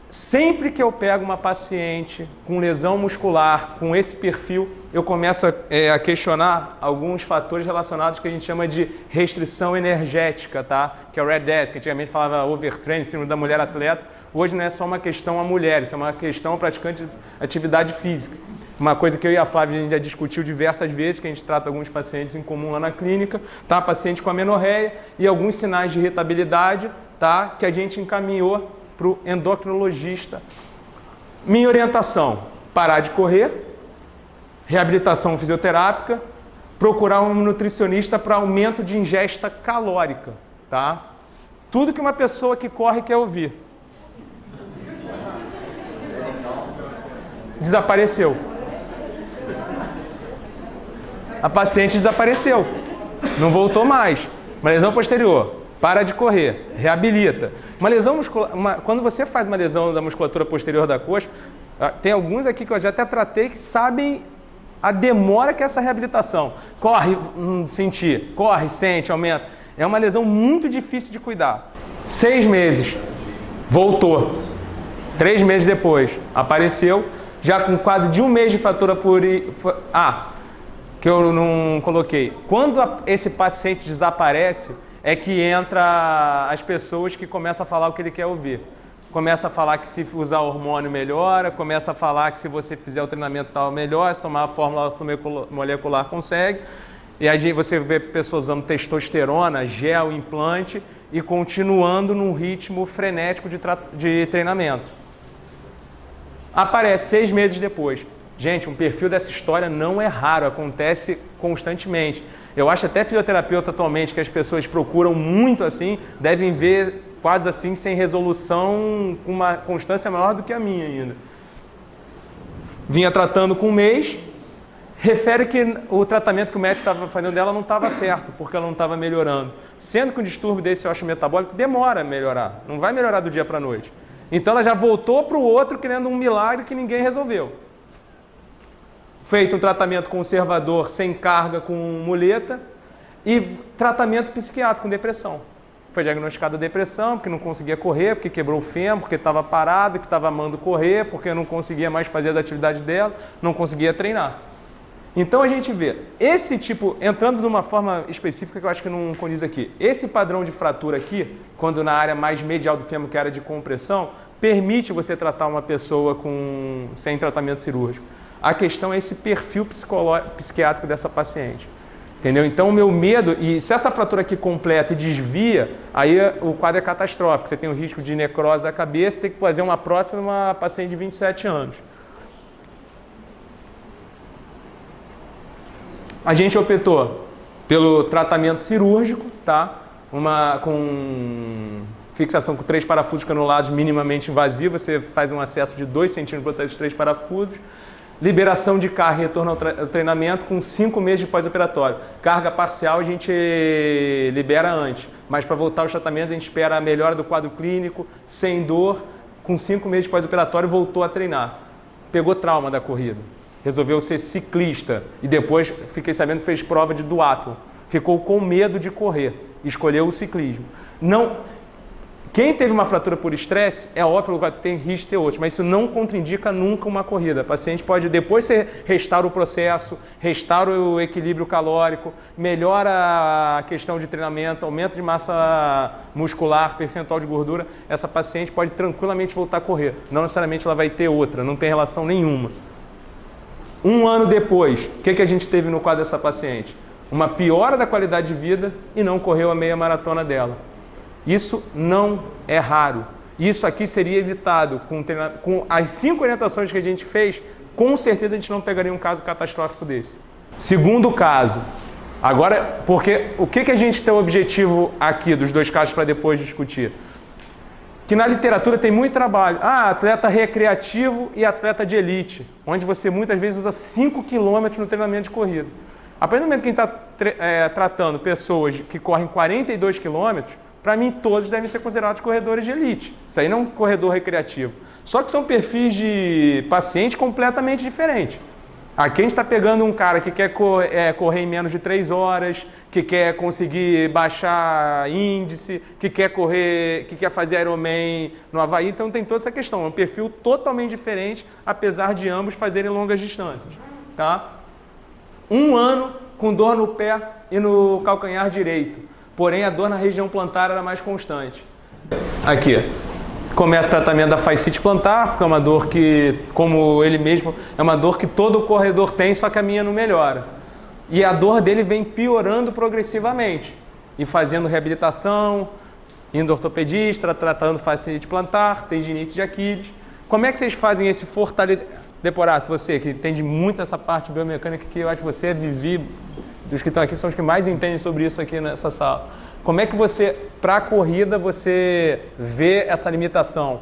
Sempre que eu pego uma paciente com lesão muscular, com esse perfil, eu começo a questionar alguns fatores relacionados que a gente chama de restrição energética, tá? Que é o RED-S, que antigamente falava overtraining, síndrome da mulher atleta. Hoje não é só uma questão a mulher, isso é uma questão praticante de atividade física. Uma coisa que eu e a Flávia a gente já discutiu diversas vezes, que a gente trata alguns pacientes em comum lá na clínica, tá? Paciente com amenorreia e alguns sinais de irritabilidade, tá? Que a gente encaminhou para o endocrinologista. Minha orientação, parar de correr, reabilitação fisioterápica, procurar um nutricionista para aumento de ingesta calórica, tá? Tudo que uma pessoa que corre quer ouvir. Desapareceu. A paciente desapareceu, não voltou mais. Uma lesão posterior, para de correr, reabilita. Uma lesão muscular, quando você faz uma lesão da musculatura posterior da coxa, tem alguns aqui que eu já até tratei que sabem a demora que é essa reabilitação. Corre, sentir, corre, sente, aumenta. É uma lesão muito difícil de cuidar. 6 meses, voltou. 3 meses depois, apareceu, já com quadro de 1 mês de fratura que eu não coloquei. Quando esse paciente desaparece, é que entra as pessoas que começam a falar o que ele quer ouvir. Começa a falar que se usar hormônio melhora, começa a falar que se você fizer o treinamento tal melhor, se tomar a fórmula molecular consegue. E aí você vê pessoas usando testosterona, gel, implante e continuando num ritmo frenético de treinamento. Aparece 6 meses depois. Gente, um perfil dessa história não é raro, acontece constantemente. Eu acho até fisioterapeuta atualmente que as pessoas procuram muito assim, devem ver quase assim sem resolução, com uma constância maior do que a minha ainda. Vinha tratando com 1 mês, refere que o tratamento que o médico estava fazendo dela não estava certo, porque ela não estava melhorando. Sendo que um distúrbio desse osteometabólico demora a melhorar, não vai melhorar do dia para a noite. Então ela já voltou para o outro querendo um milagre que ninguém resolveu. Feito um tratamento conservador, sem carga, com muleta, e tratamento psiquiátrico com depressão. Foi diagnosticada depressão, porque não conseguia correr, porque quebrou o fêmur, porque estava parado, que estava amando correr, porque não conseguia mais fazer as atividades dela, não conseguia treinar. Então a gente vê, esse tipo, entrando de uma forma específica que eu acho que não condiz aqui, esse padrão de fratura aqui, quando na área mais medial do fêmur, que é a área de compressão, permite você tratar uma pessoa sem tratamento cirúrgico. A questão é esse perfil psiquiátrico dessa paciente. Entendeu? Então o meu medo, e se essa fratura aqui completa e desvia, aí o quadro é catastrófico. Você tem o risco de necrose da cabeça, tem que fazer uma próxima uma paciente de 27 anos. A gente optou pelo tratamento cirúrgico, tá? Com fixação com 3 parafusos canulados minimamente invasivos, você faz um acesso de 2 centímetros para esses 3 parafusos. Liberação de carga e retorno ao treinamento com 5 meses de pós-operatório. Carga parcial a gente libera antes, mas para voltar aos tratamentos a gente espera a melhora do quadro clínico, sem dor, com 5 meses de pós-operatório voltou a treinar. Pegou trauma da corrida, resolveu ser ciclista e depois fiquei sabendo que fez prova de duatlon. Ficou com medo de correr, escolheu o ciclismo. Quem teve uma fratura por estresse, é óbvio que tem risco de ter outros, mas isso não contraindica nunca uma corrida. O paciente pode, depois você restaura o processo, restaura o equilíbrio calórico, melhora a questão de treinamento, aumento de massa muscular, percentual de gordura, essa paciente pode tranquilamente voltar a correr. Não necessariamente ela vai ter outra, não tem relação nenhuma. 1 ano depois, o que a gente teve no quadro dessa paciente? Uma piora da qualidade de vida e não correu a meia maratona dela. Isso não é raro. Isso aqui seria evitado com as 5 orientações que a gente fez, com certeza a gente não pegaria um caso catastrófico desse. Segundo caso, agora, porque o que a gente tem o objetivo aqui dos 2 casos para depois discutir? Que na literatura tem muito trabalho. Atleta recreativo e atleta de elite, onde você muitas vezes usa 5 km no treinamento de corrida. A partir do momento que a gente está tratando pessoas que correm 42 km, para mim, todos devem ser considerados corredores de elite. Isso aí não é um corredor recreativo. Só que são perfis de paciente completamente diferentes. Aqui a gente está pegando um cara que quer correr em menos de 3 horas, que quer conseguir baixar índice, que quer fazer Ironman no Havaí. Então tem toda essa questão. É um perfil totalmente diferente, apesar de ambos fazerem longas distâncias. Tá? 1 ano com dor no pé e no calcanhar direito. Porém, a dor na região plantar era mais constante. Aqui, começa o tratamento da fascite plantar, que é uma dor que, como ele mesmo, é uma dor que todo corredor tem, só que a minha não melhora. E a dor dele vem piorando progressivamente. E fazendo reabilitação, indo ortopedista, tratando fascite plantar, tendinite de Aquiles. Como é que vocês fazem esse fortalecimento? Deporace, você que entende muito essa parte biomecânica que eu acho que você vive, dos que estão aqui são os que mais entendem sobre isso aqui nessa sala. Como é que você, para a corrida, você vê essa limitação?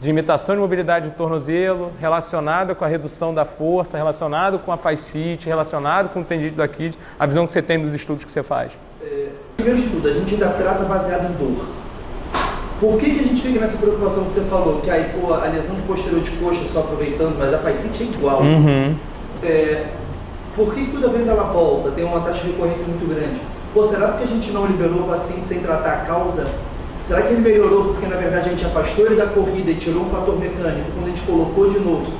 De limitação de mobilidade do tornozelo, relacionada com a redução da força, relacionado com a fascite, relacionado com o tendinite do Aquiles, a visão que você tem dos estudos que você faz? Primeiro de tudo, a gente ainda trata baseado em dor. Por que a gente fica nessa preocupação que você falou? Que aí, pô, a lesão de posterior de coxa, só aproveitando, mas a fascite é igual. Por que toda vez ela volta? Tem uma taxa de recorrência muito grande. Pô, será porque a gente não liberou o paciente sem tratar a causa? Será que ele melhorou porque, na verdade, a gente afastou ele da corrida e tirou um fator mecânico? Quando a gente colocou de novo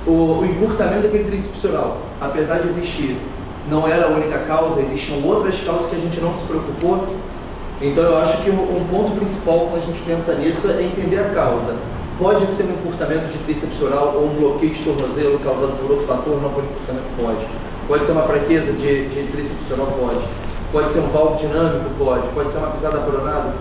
o encurtamento daquele tríceps oral, apesar de existir, não era a única causa, existiam outras causas que a gente não se preocupou. Então eu acho que um ponto principal quando a gente pensa nisso é entender a causa. Pode ser um encurtamento de tríceps oral ou um bloqueio de tornozelo causado por outro fator, não por encurtamento? Pode. Pode ser uma fraqueza de tríceps oral? Pode. Pode ser um valgo dinâmico? Pode. Pode ser uma pisada pronada?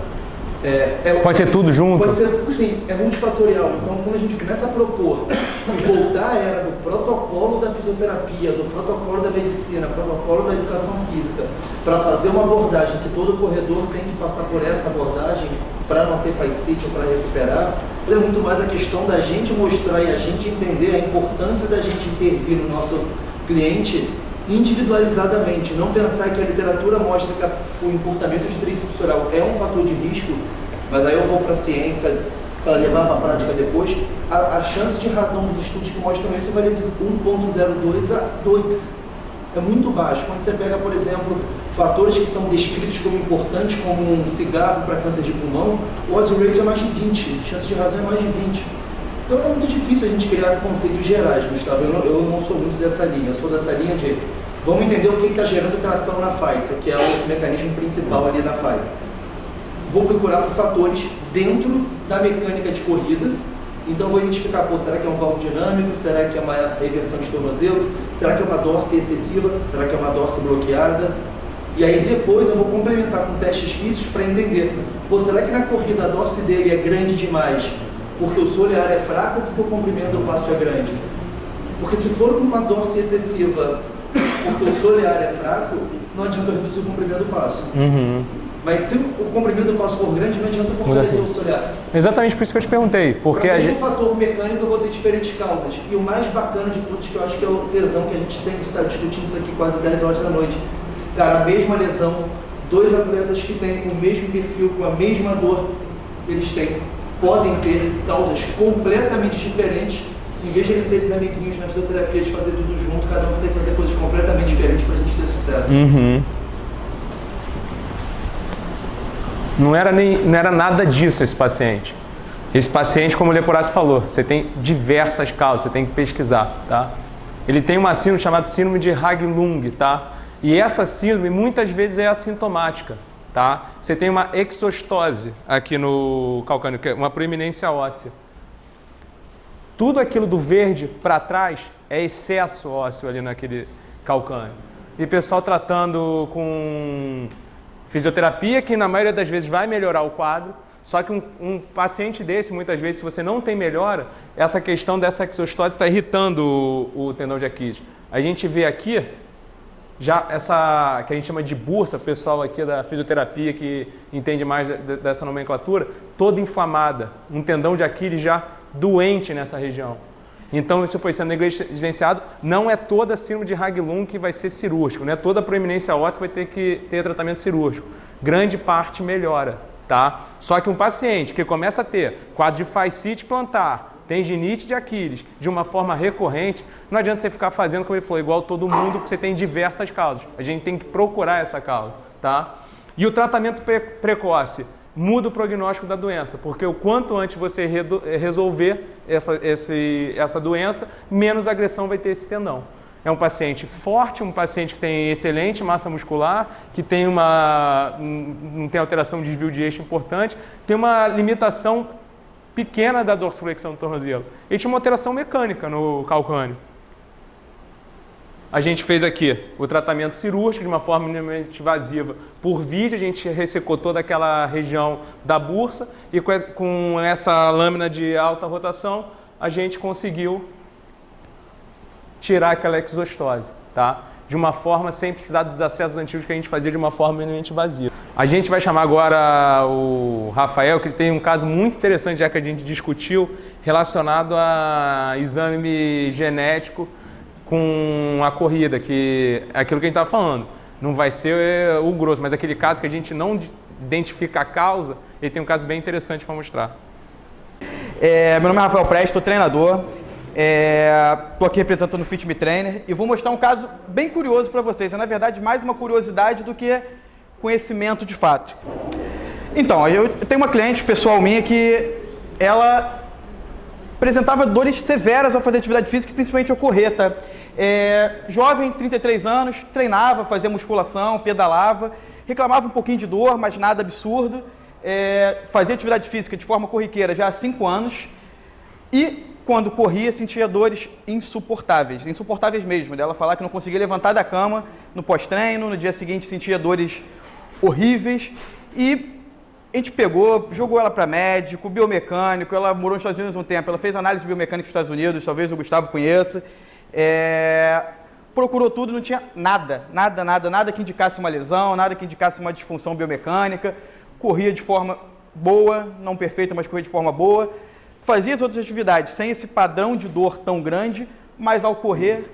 Pode ser tudo junto? Pode ser, sim, é multifatorial. Então, quando a gente começa a propor e voltar à era do protocolo da fisioterapia, do protocolo da medicina, protocolo da educação física, para fazer uma abordagem que todo corredor tem que passar por essa abordagem para não ter fascite ou para recuperar, é muito mais a questão da gente mostrar e a gente entender a importância da gente intervir no nosso cliente individualizadamente, não pensar que a literatura mostra que o encurtamento de tríceps oral é um fator de risco, mas aí eu vou para a ciência para levar para a prática depois, a chance de razão dos estudos que mostram isso varia de 1,02 a 2. É muito baixo. Quando você pega, por exemplo, fatores que são descritos como importantes, como um cigarro para câncer de pulmão, o odds ratio é mais de 20, a chance de razão é mais de 20. Então é muito difícil a gente criar conceitos gerais, Gustavo. Eu não sou muito dessa linha, eu sou dessa linha de vamos entender o que está gerando tração na fascia, que é o mecanismo principal ali na fascia. Vou procurar por fatores dentro da mecânica de corrida, então vou identificar, pô, será que é um valgo dinâmico, será que é uma reversão de tornozelo, será que é uma dorse excessiva, será que é uma dorse bloqueada, e aí depois eu vou complementar com testes físicos para entender, pô, será que na corrida a dorse dele é grande demais porque o solear é fraco ou porque o comprimento do passo é grande? Porque se for uma dorse excessiva porque o solear é fraco, não adianta reduzir o comprimento do passo. Mas se o comprimento do passo for grande, não adianta fortalecer o solear. Exatamente por isso que eu te perguntei. Porque para o mesmo fator mecânico eu vou ter diferentes causas. E o mais bacana de todos, que eu acho que é o tesão que a gente tem que estar discutindo isso aqui quase 10 horas da noite. Cara, a mesma lesão, dois atletas que têm o mesmo perfil, com a mesma dor, eles podem ter causas completamente diferentes. Em vez de eles serem amiguinhos na fisioterapia, de fazer tudo junto, cada um vai ter que fazer coisas completamente diferentes para a gente ter sucesso. Não era nada disso esse paciente. Esse paciente, como o Leporassi falou, você tem diversas causas, você tem que pesquisar, tá? Ele tem uma síndrome chamada síndrome de Haglund, tá? E essa síndrome muitas vezes é assintomática, tá? Você tem uma exostose aqui no calcâneo, que é uma proeminência óssea. Tudo aquilo do verde para trás é excesso ósseo ali naquele calcâneo. E o pessoal tratando com fisioterapia, que na maioria das vezes vai melhorar o quadro, só que um paciente desse, muitas vezes, se você não tem melhora, essa questão dessa exostose está irritando o tendão de Aquiles. A gente vê aqui, já essa que a gente chama de bursa, o pessoal aqui da fisioterapia que entende mais dessa nomenclatura, toda inflamada, um tendão de Aquiles já doente nessa região. Então isso foi sendo negligenciado. Não é toda a síndrome de Haglund que vai ser cirúrgico, não é toda a proeminência óssea que vai ter que ter tratamento cirúrgico. Grande parte melhora, tá? Só que um paciente que começa a ter quadro de fascite plantar, tendinite de Aquiles, de uma forma recorrente, não adianta você ficar fazendo, como ele falou, igual todo mundo, porque você tem diversas causas. A gente tem que procurar essa causa, tá? E o tratamento precoce muda o prognóstico da doença, porque o quanto antes você resolver essa doença, menos agressão vai ter esse tendão. É um paciente forte, um paciente que tem excelente massa muscular, que tem não tem alteração de desvio de eixo importante, tem uma limitação pequena da dorsiflexão do tornozelo. E tinha uma alteração mecânica no calcâneo. A gente fez aqui o tratamento cirúrgico de uma forma minimamente invasiva por vídeo, a gente ressecou toda aquela região da bursa e com essa lâmina de alta rotação a gente conseguiu tirar aquela exostose, tá? De uma forma sem precisar dos acessos antigos que a gente fazia de uma forma minimamente invasiva. A gente vai chamar agora o Rafael, que tem um caso muito interessante, já que a gente discutiu, relacionado a exame genético com a corrida, que é aquilo que a gente estava falando. Não vai ser o grosso, mas aquele caso que a gente não identifica a causa, ele tem um caso bem interessante para mostrar. Meu nome é Rafael Prestes, sou treinador. Estou aqui representando o Fit Me Trainer e vou mostrar um caso bem curioso para vocês. É, na verdade, mais uma curiosidade do que conhecimento de fato. Então, eu tenho uma cliente pessoal minha que ela apresentava dores severas ao fazer atividade física, principalmente ao correr, tá? Jovem, 33 anos, treinava, fazia musculação, pedalava, reclamava um pouquinho de dor, mas nada absurdo. Fazia atividade física de forma corriqueira já há 5 anos e quando corria sentia dores insuportáveis mesmo, dela falar que não conseguia levantar da cama no pós-treino, no dia seguinte sentia dores horríveis e a gente pegou, jogou ela para médico, biomecânico, ela morou nos Estados Unidos um tempo, ela fez análise biomecânica nos Estados Unidos, talvez o Gustavo conheça, procurou tudo, não tinha nada que indicasse uma lesão, nada que indicasse uma disfunção biomecânica, corria de forma boa, não perfeita, mas corria de forma boa, fazia as outras atividades sem esse padrão de dor tão grande, mas ao correr,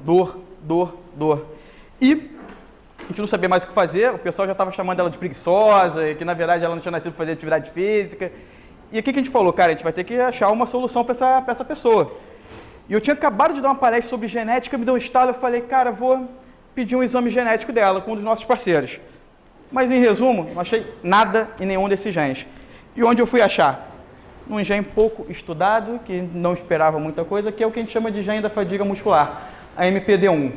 dor. E a gente não sabia mais o que fazer, o pessoal já estava chamando ela de preguiçosa, que na verdade ela não tinha nascido para fazer atividade física. E o que a gente falou? Cara, a gente vai ter que achar uma solução para essa pessoa. E eu tinha acabado de dar uma palestra sobre genética, me deu um estalo, eu falei, cara, vou pedir um exame genético dela com um dos nossos parceiros. Mas em resumo, não achei nada em nenhum desses genes. E onde eu fui achar? Num gene pouco estudado, que não esperava muita coisa, que é o que a gente chama de gene da fadiga muscular, a MPD1.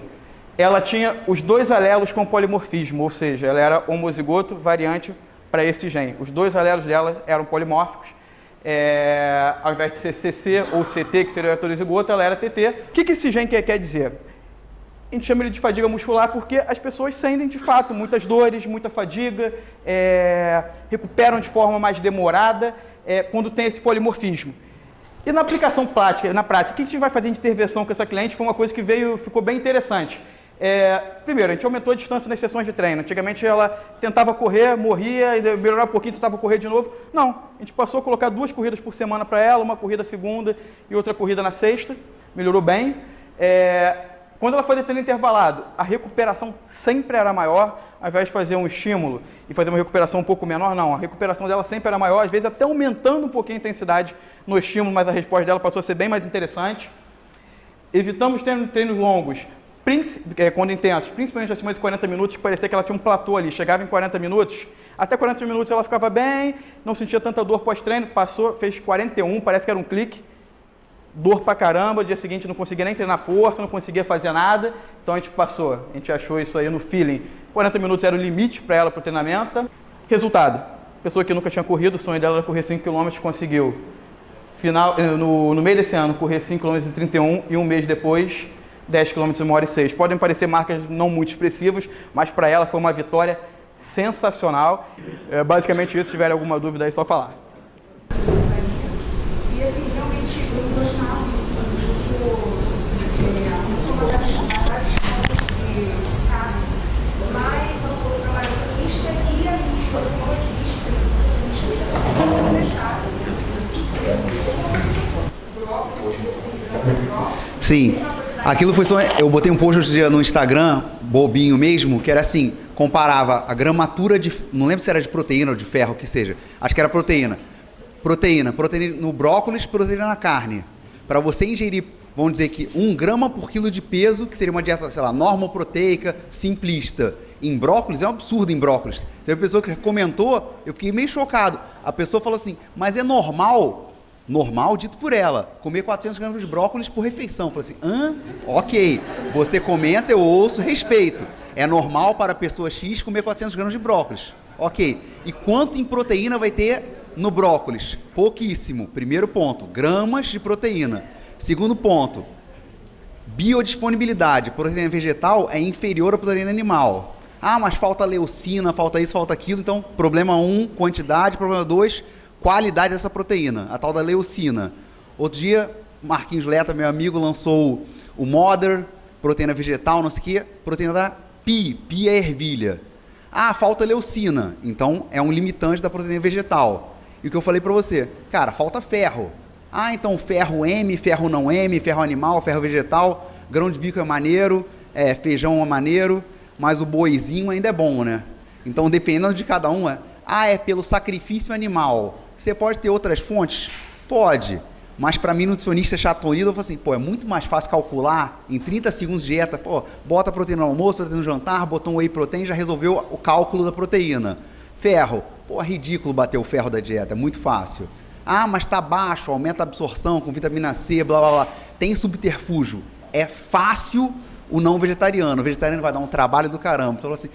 Ela tinha os 2 alelos com polimorfismo, ou seja, ela era homozigoto variante para esse gene. Os 2 alelos dela eram polimórficos. Ao invés de ser CC ou CT, que seria o heterozigoto, ela era TT. O que esse gene quer dizer? A gente chama ele de fadiga muscular porque as pessoas sentem, de fato, muitas dores, muita fadiga, recuperam de forma mais demorada quando tem esse polimorfismo. E na aplicação prática, o que a gente vai fazer de intervenção com essa cliente foi uma coisa que ficou bem interessante. Primeiro, a gente aumentou a distância nas sessões de treino. Antigamente ela tentava correr, morria, e melhorava um pouquinho, tentava correr de novo. Não, a gente passou a colocar 2 corridas por semana para ela, uma corrida segunda e outra corrida na sexta. Melhorou bem. Quando ela fazia treino intervalado, a recuperação sempre era maior, ao invés de fazer um estímulo e fazer uma recuperação um pouco menor, não. A recuperação dela sempre era maior, às vezes até aumentando um pouquinho a intensidade no estímulo, mas a resposta dela passou a ser bem mais interessante. Evitamos treinos longos, quando intensos, principalmente acima de 40 minutos, que parecia que ela tinha um platô ali, chegava em 40 minutos, até 40 minutos ela ficava bem, não sentia tanta dor pós-treino, fez 41, parece que era um clique, dor pra caramba, dia seguinte não conseguia nem treinar força, não conseguia fazer nada, então a gente achou isso aí no feeling. 40 minutos era o limite para ela, para o treinamento. Resultado, pessoa que nunca tinha corrido, o sonho dela era correr 5 km, conseguiu. No meio desse ano, correr 5 km em 31 e um mês depois, 10 km em 1h06. Podem parecer marcas não muito expressivas, mas para ela foi uma vitória sensacional. Basicamente isso, se tiver alguma dúvida aí, é só falar. E assim, realmente, eu gostava muito eu sou uma praticante de carne, mas eu sou trabalhadorista e a minha ginecologista, eu não deixasse brócolis, Sim, aquilo foi só. Eu botei um post hoje dia no Instagram, bobinho mesmo, que era assim: comparava a gramatura de. Não lembro se era de proteína ou de ferro, o que seja. Acho que era proteína. Proteína no brócolis, proteína na carne. Para você ingerir, vamos dizer que 1 grama por quilo de peso, que seria uma dieta, sei lá, normoproteica, simplista. Em brócolis, é um absurdo em brócolis. Teve uma pessoa que comentou, eu fiquei meio chocado. A pessoa falou assim, mas é normal, dito por ela, comer 400 gramas de brócolis por refeição. Eu falei assim, ok, você comenta, eu ouço, respeito. É normal para a pessoa X comer 400 gramas de brócolis. Ok, e quanto em proteína vai ter no brócolis? Pouquíssimo. Primeiro ponto, gramas de proteína. Segundo ponto, biodisponibilidade. Proteína vegetal é inferior à proteína animal. Ah, mas falta leucina, falta isso, falta aquilo. Então, problema 1, quantidade. Problema 2, qualidade dessa proteína, a tal da leucina. Outro dia, Marquinhos Leta, meu amigo, lançou o Mother, proteína vegetal, não sei o quê, proteína da Pi é ervilha. Ah, falta leucina, então é um limitante da proteína vegetal. E o que eu falei pra você? Cara, falta ferro. Ah, então ferro M, ferro não M, ferro animal, ferro vegetal, grão de bico é maneiro, feijão é maneiro. mas o boizinho ainda é bom, né? Então, dependendo de cada um, é pelo sacrifício animal. Você pode ter outras fontes? Pode. Mas para mim, nutricionista chatonista, eu falo assim, é muito mais fácil calcular em 30 segundos de dieta, bota proteína no almoço, proteína no jantar, botou um whey protein, já resolveu o cálculo da proteína. Ferro, é ridículo bater o ferro da dieta, é muito fácil. Mas tá baixo, aumenta a absorção com vitamina C, blá blá blá. Tem subterfúgio. É fácil o não vegetariano. O vegetariano vai dar um trabalho do caramba. Então, assim,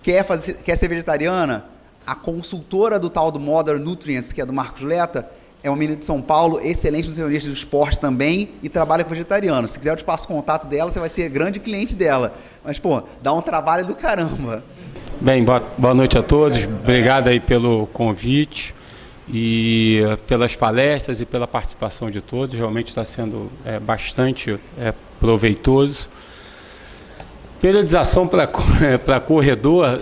quer ser vegetariana? A consultora do tal do Modern Nutrients, que é do Marcos Leta, é uma menina de São Paulo, excelente nutricionista do esporte também e trabalha com vegetariano. Se quiser eu te passo o contato dela, você vai ser grande cliente dela. Mas, dá um trabalho do caramba. Bem, boa noite a todos. Obrigado aí pelo convite e pelas palestras e pela participação de todos. Realmente está sendo bastante proveitoso. Periodização para corredor,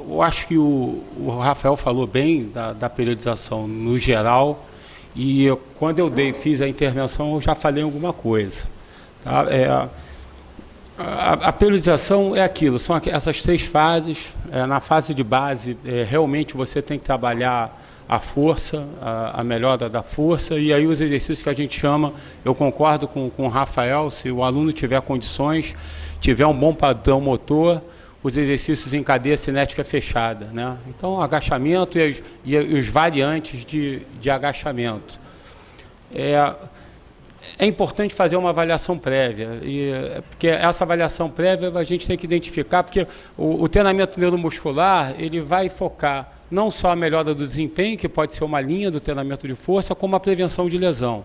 eu acho que o Rafael falou bem da periodização no geral, e quando eu fiz a intervenção eu já falei alguma coisa. Tá? A periodização é aquilo, são essas 3 fases. Na fase de base, realmente você tem que trabalhar a força, a melhora da força, e aí os exercícios que a gente chama, eu concordo com o Rafael, se o aluno tiver condições, tiver um bom padrão motor, os exercícios em cadeia cinética fechada, né? Então, agachamento e os variantes de agachamento. É importante fazer uma avaliação prévia, porque essa avaliação prévia a gente tem que identificar, porque o treinamento neuromuscular, ele vai focar não só a melhora do desempenho, que pode ser uma linha do treinamento de força, como a prevenção de lesão.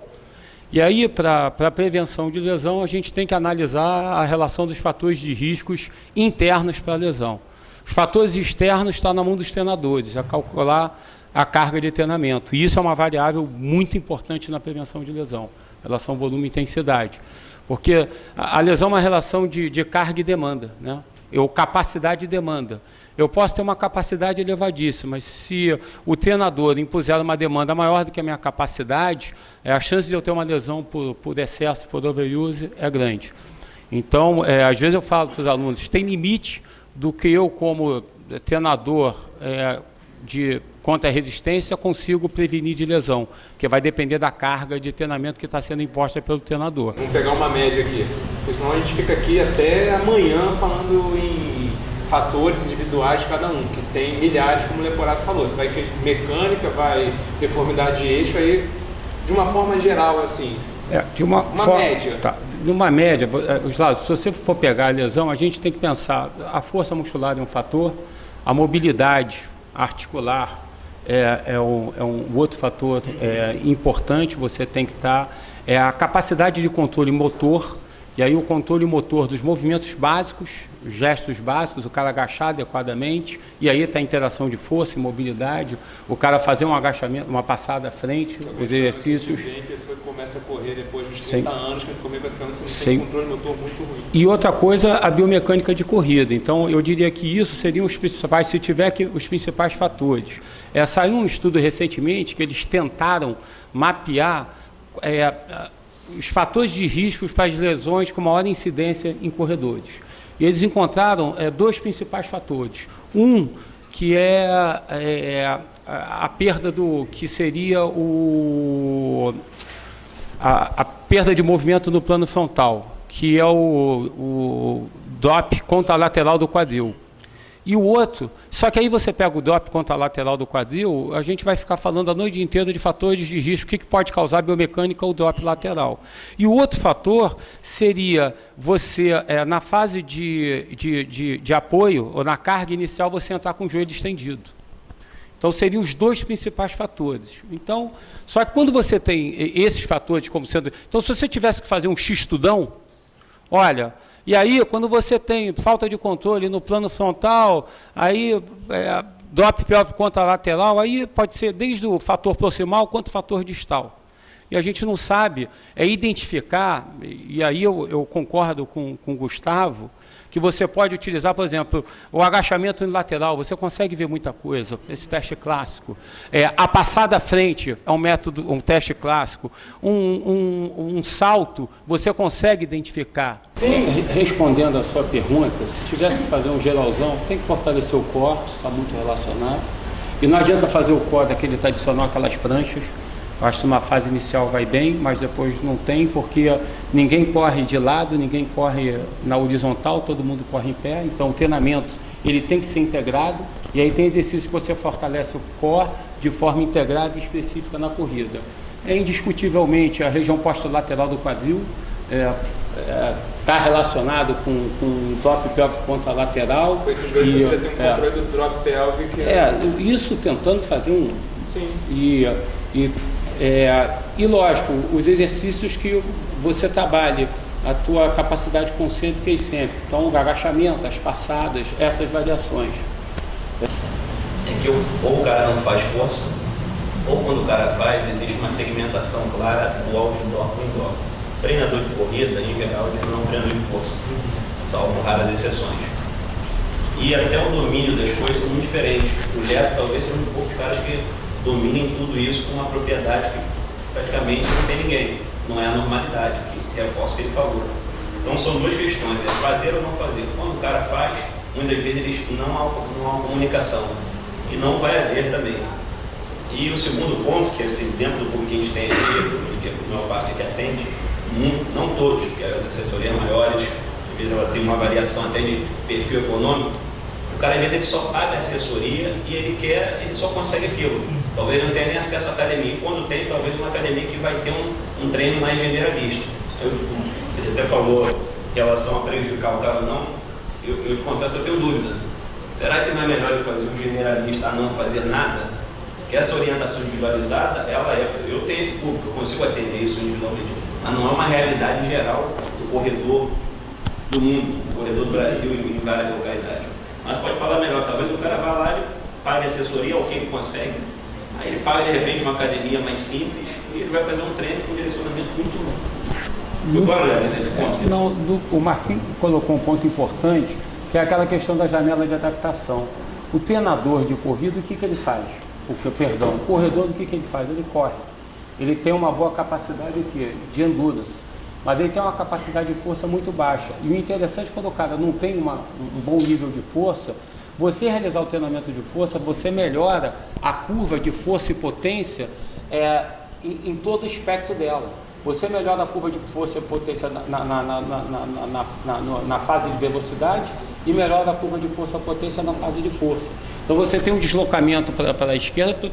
E aí, para a prevenção de lesão, a gente tem que analisar a relação dos fatores de riscos internos para a lesão. Os fatores externos estão na mão dos treinadores, a calcular a carga de treinamento. E isso é uma variável muito importante na prevenção de lesão, relação volume e intensidade. Porque a lesão é uma relação de carga e demanda, né? Capacidade e demanda. Eu posso ter uma capacidade elevadíssima, mas se o treinador impuser uma demanda maior do que a minha capacidade, a chance de eu ter uma lesão por excesso, por overuse, é grande. Então, às vezes eu falo para os alunos, tem limite do que eu, como treinador contra a resistência, consigo prevenir de lesão, que vai depender da carga de treinamento que está sendo imposta pelo treinador. Vamos pegar uma média aqui, porque senão a gente fica aqui até amanhã falando em fatores individuais de cada um, que tem milhares, como o Leporato falou. Você vai ter mecânica, vai deformidade de eixo, aí de uma forma geral, assim, de uma média. Tá. De uma média, se você for pegar a lesão, a gente tem que pensar, a força muscular é um fator, a mobilidade articular é um outro fator importante, você tem que estar, a capacidade de controle motor, e aí o controle motor dos movimentos básicos, gestos básicos, o cara agachar adequadamente, e aí está a interação de força e mobilidade, o cara fazer um agachamento, uma passada à frente, os exercícios. Tem pessoa que começa a correr depois dos 30 anos, que vai ficando sem tem controle motor muito ruim. E outra coisa, a biomecânica de corrida. Então, eu diria que isso seriam os principais, se tiver os principais fatores. Saiu um estudo recentemente que eles tentaram mapear os fatores de riscos para as lesões com maior incidência em corredores. E eles encontraram 2 principais fatores. Um, que é a perda que seria a perda de movimento no plano frontal, que é o drop contralateral do quadril. E o outro, só que aí você pega o drop contralateral do quadril, a gente vai ficar falando a noite inteira de fatores de risco, o que pode causar biomecânica ou drop lateral. E o outro fator seria você, na fase de apoio, ou na carga inicial, você entrar com o joelho estendido. Então, seriam os 2 principais fatores. Então, só que quando você tem esses fatores como sendo... Então, se você tivesse que fazer um X-tudão, olha... E aí, quando você tem falta de controle no plano frontal, aí drop pélvico contralateral, aí pode ser desde o fator proximal quanto o fator distal. E a gente não sabe identificar, e aí eu concordo com o Gustavo, que você pode utilizar, por exemplo, o agachamento unilateral, você consegue ver muita coisa, esse teste clássico. A passada à frente é um método, um teste clássico. Um salto, você consegue identificar. Sim. Respondendo a sua pergunta, se tivesse que fazer um geralzão, tem que fortalecer o core, está muito relacionado. E não adianta fazer o core daquele tradicional, aquelas pranchas. Acho que uma fase inicial vai bem, mas depois não tem, porque ninguém corre de lado, ninguém corre na horizontal, todo mundo corre em pé. Então o treinamento ele tem que ser integrado, e aí tem exercícios que você fortalece o core de forma integrada e específica na corrida. Indiscutivelmente a região posterolateral do quadril está relacionado com o drop pélvico contralateral. Com esses dois você tem um controle do drop pélvico. Isso tentando fazer um... Sim. E lógico, os exercícios que você trabalha, a tua capacidade concêntrica e excêntrica. Então, o agachamento, as passadas, essas variações. É que ou o cara não faz força, ou quando o cara faz, existe uma segmentação clara do outdoor com o indoor. Treinador de corrida, em geral, ele não é um treinador de força, salvo raras exceções. E até o domínio das coisas são muito diferentes. O Leto talvez seja um dos poucos caras que dominem tudo isso com uma propriedade que praticamente não tem ninguém. Não é a normalidade, que reforça o que ele falou. Então são duas questões, é fazer ou não fazer. Quando o cara faz, muitas vezes não há comunicação. E não vai haver também. E o segundo ponto, que assim, dentro do público que a gente tem aqui, que a maior parte que atende, não todos, porque as assessorias maiores, às vezes ela tem uma variação até de perfil econômico, o cara às vezes ele só paga a assessoria e ele só consegue aquilo. Talvez ele não tenha nem acesso à academia. E quando tem, talvez uma academia que vai ter um treino mais generalista. Ele até falou em relação a prejudicar o cara ou não, eu te confesso que eu tenho dúvida. Será que não é melhor ele fazer um generalista a não fazer nada? Porque essa orientação individualizada, eu tenho esse público, eu consigo atender isso individualmente, mas não é uma realidade geral do corredor do mundo, do corredor do Brasil e em várias localidades. Mas pode falar melhor, talvez o cara vá lá e pague assessoria, ou quem ele consegue, aí ele paga de repente uma academia mais simples e ele vai fazer um treino com um direcionamento muito bom. Ficou claro nesse ponto? Não, o Marquinhos colocou um ponto importante, que é aquela questão da janela de adaptação. O treinador de corrida, o que ele faz? O corredor, o que ele faz? Ele corre. Ele tem uma boa capacidade de endurance, mas ele tem uma capacidade de força muito baixa. E o interessante é quando o cara não tem um bom nível de força, você realizar o treinamento de força, você melhora a curva de força e potência em todo o espectro dela. Você melhora a curva de força e potência na fase de velocidade e melhora a curva de força e potência na fase de força. Então você tem um deslocamento para a esquerda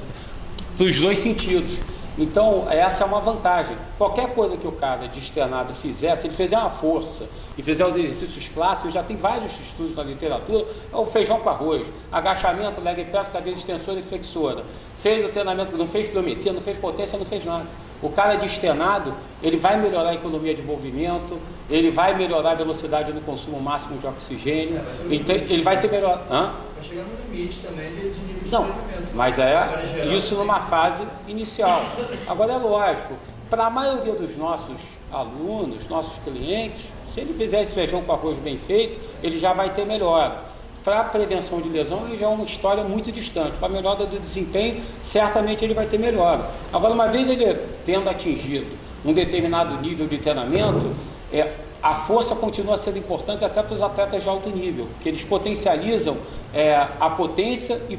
para os dois sentidos. Então essa é uma vantagem. Qualquer coisa que o cara de externado fizer, se ele fizer uma força e fizer os exercícios clássicos, já tem vários estudos na literatura, é o feijão com arroz, agachamento, leg press, cadeira extensora e flexora. Fez o treinamento, não fez pliometria, não fez potência, não fez nada. O cara de externado, ele vai melhorar a economia de envolvimento, ele vai melhorar a velocidade no consumo máximo de oxigênio, então, ele vai ter melhor... Vai chegar no limite também de nível de não, treinamento. mas isso numa fase inicial. Agora é lógico, para a maioria dos nossos alunos, nossos clientes, se ele fizer esse feijão com arroz bem feito, ele já vai ter melhora. Para a prevenção de lesão, ele já é uma história muito distante. Para a melhora do desempenho, certamente ele vai ter melhora. Agora, uma vez ele tendo atingido um determinado nível de treinamento, a força continua sendo importante até para os atletas de alto nível, porque eles potencializam a potência e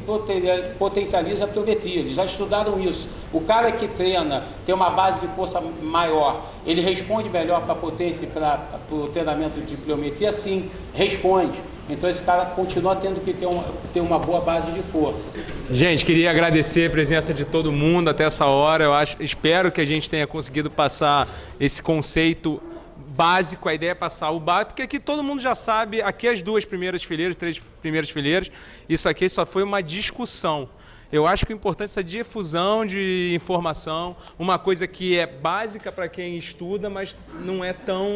potencializam a pliometria. Eles já estudaram isso. O cara que treina, tem uma base de força maior, ele responde melhor para a potência e para o treinamento de pliometria? Sim, responde. Então esse cara continua tendo que ter uma boa base de força. Gente, queria agradecer a presença de todo mundo até essa hora. Espero que a gente tenha conseguido passar esse conceito básico, a ideia é passar o básico, porque aqui todo mundo já sabe, aqui as duas primeiras fileiras, três primeiras fileiras, isso aqui só foi uma discussão. Eu acho que o importante é essa difusão de informação, uma coisa que é básica para quem estuda, mas não é tão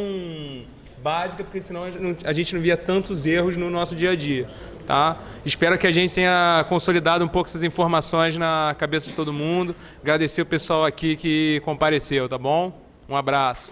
básica, porque senão a gente não via tantos erros no nosso dia a dia. Tá? Espero que a gente tenha consolidado um pouco essas informações na cabeça de todo mundo. Agradecer o pessoal aqui que compareceu, tá bom? Um abraço.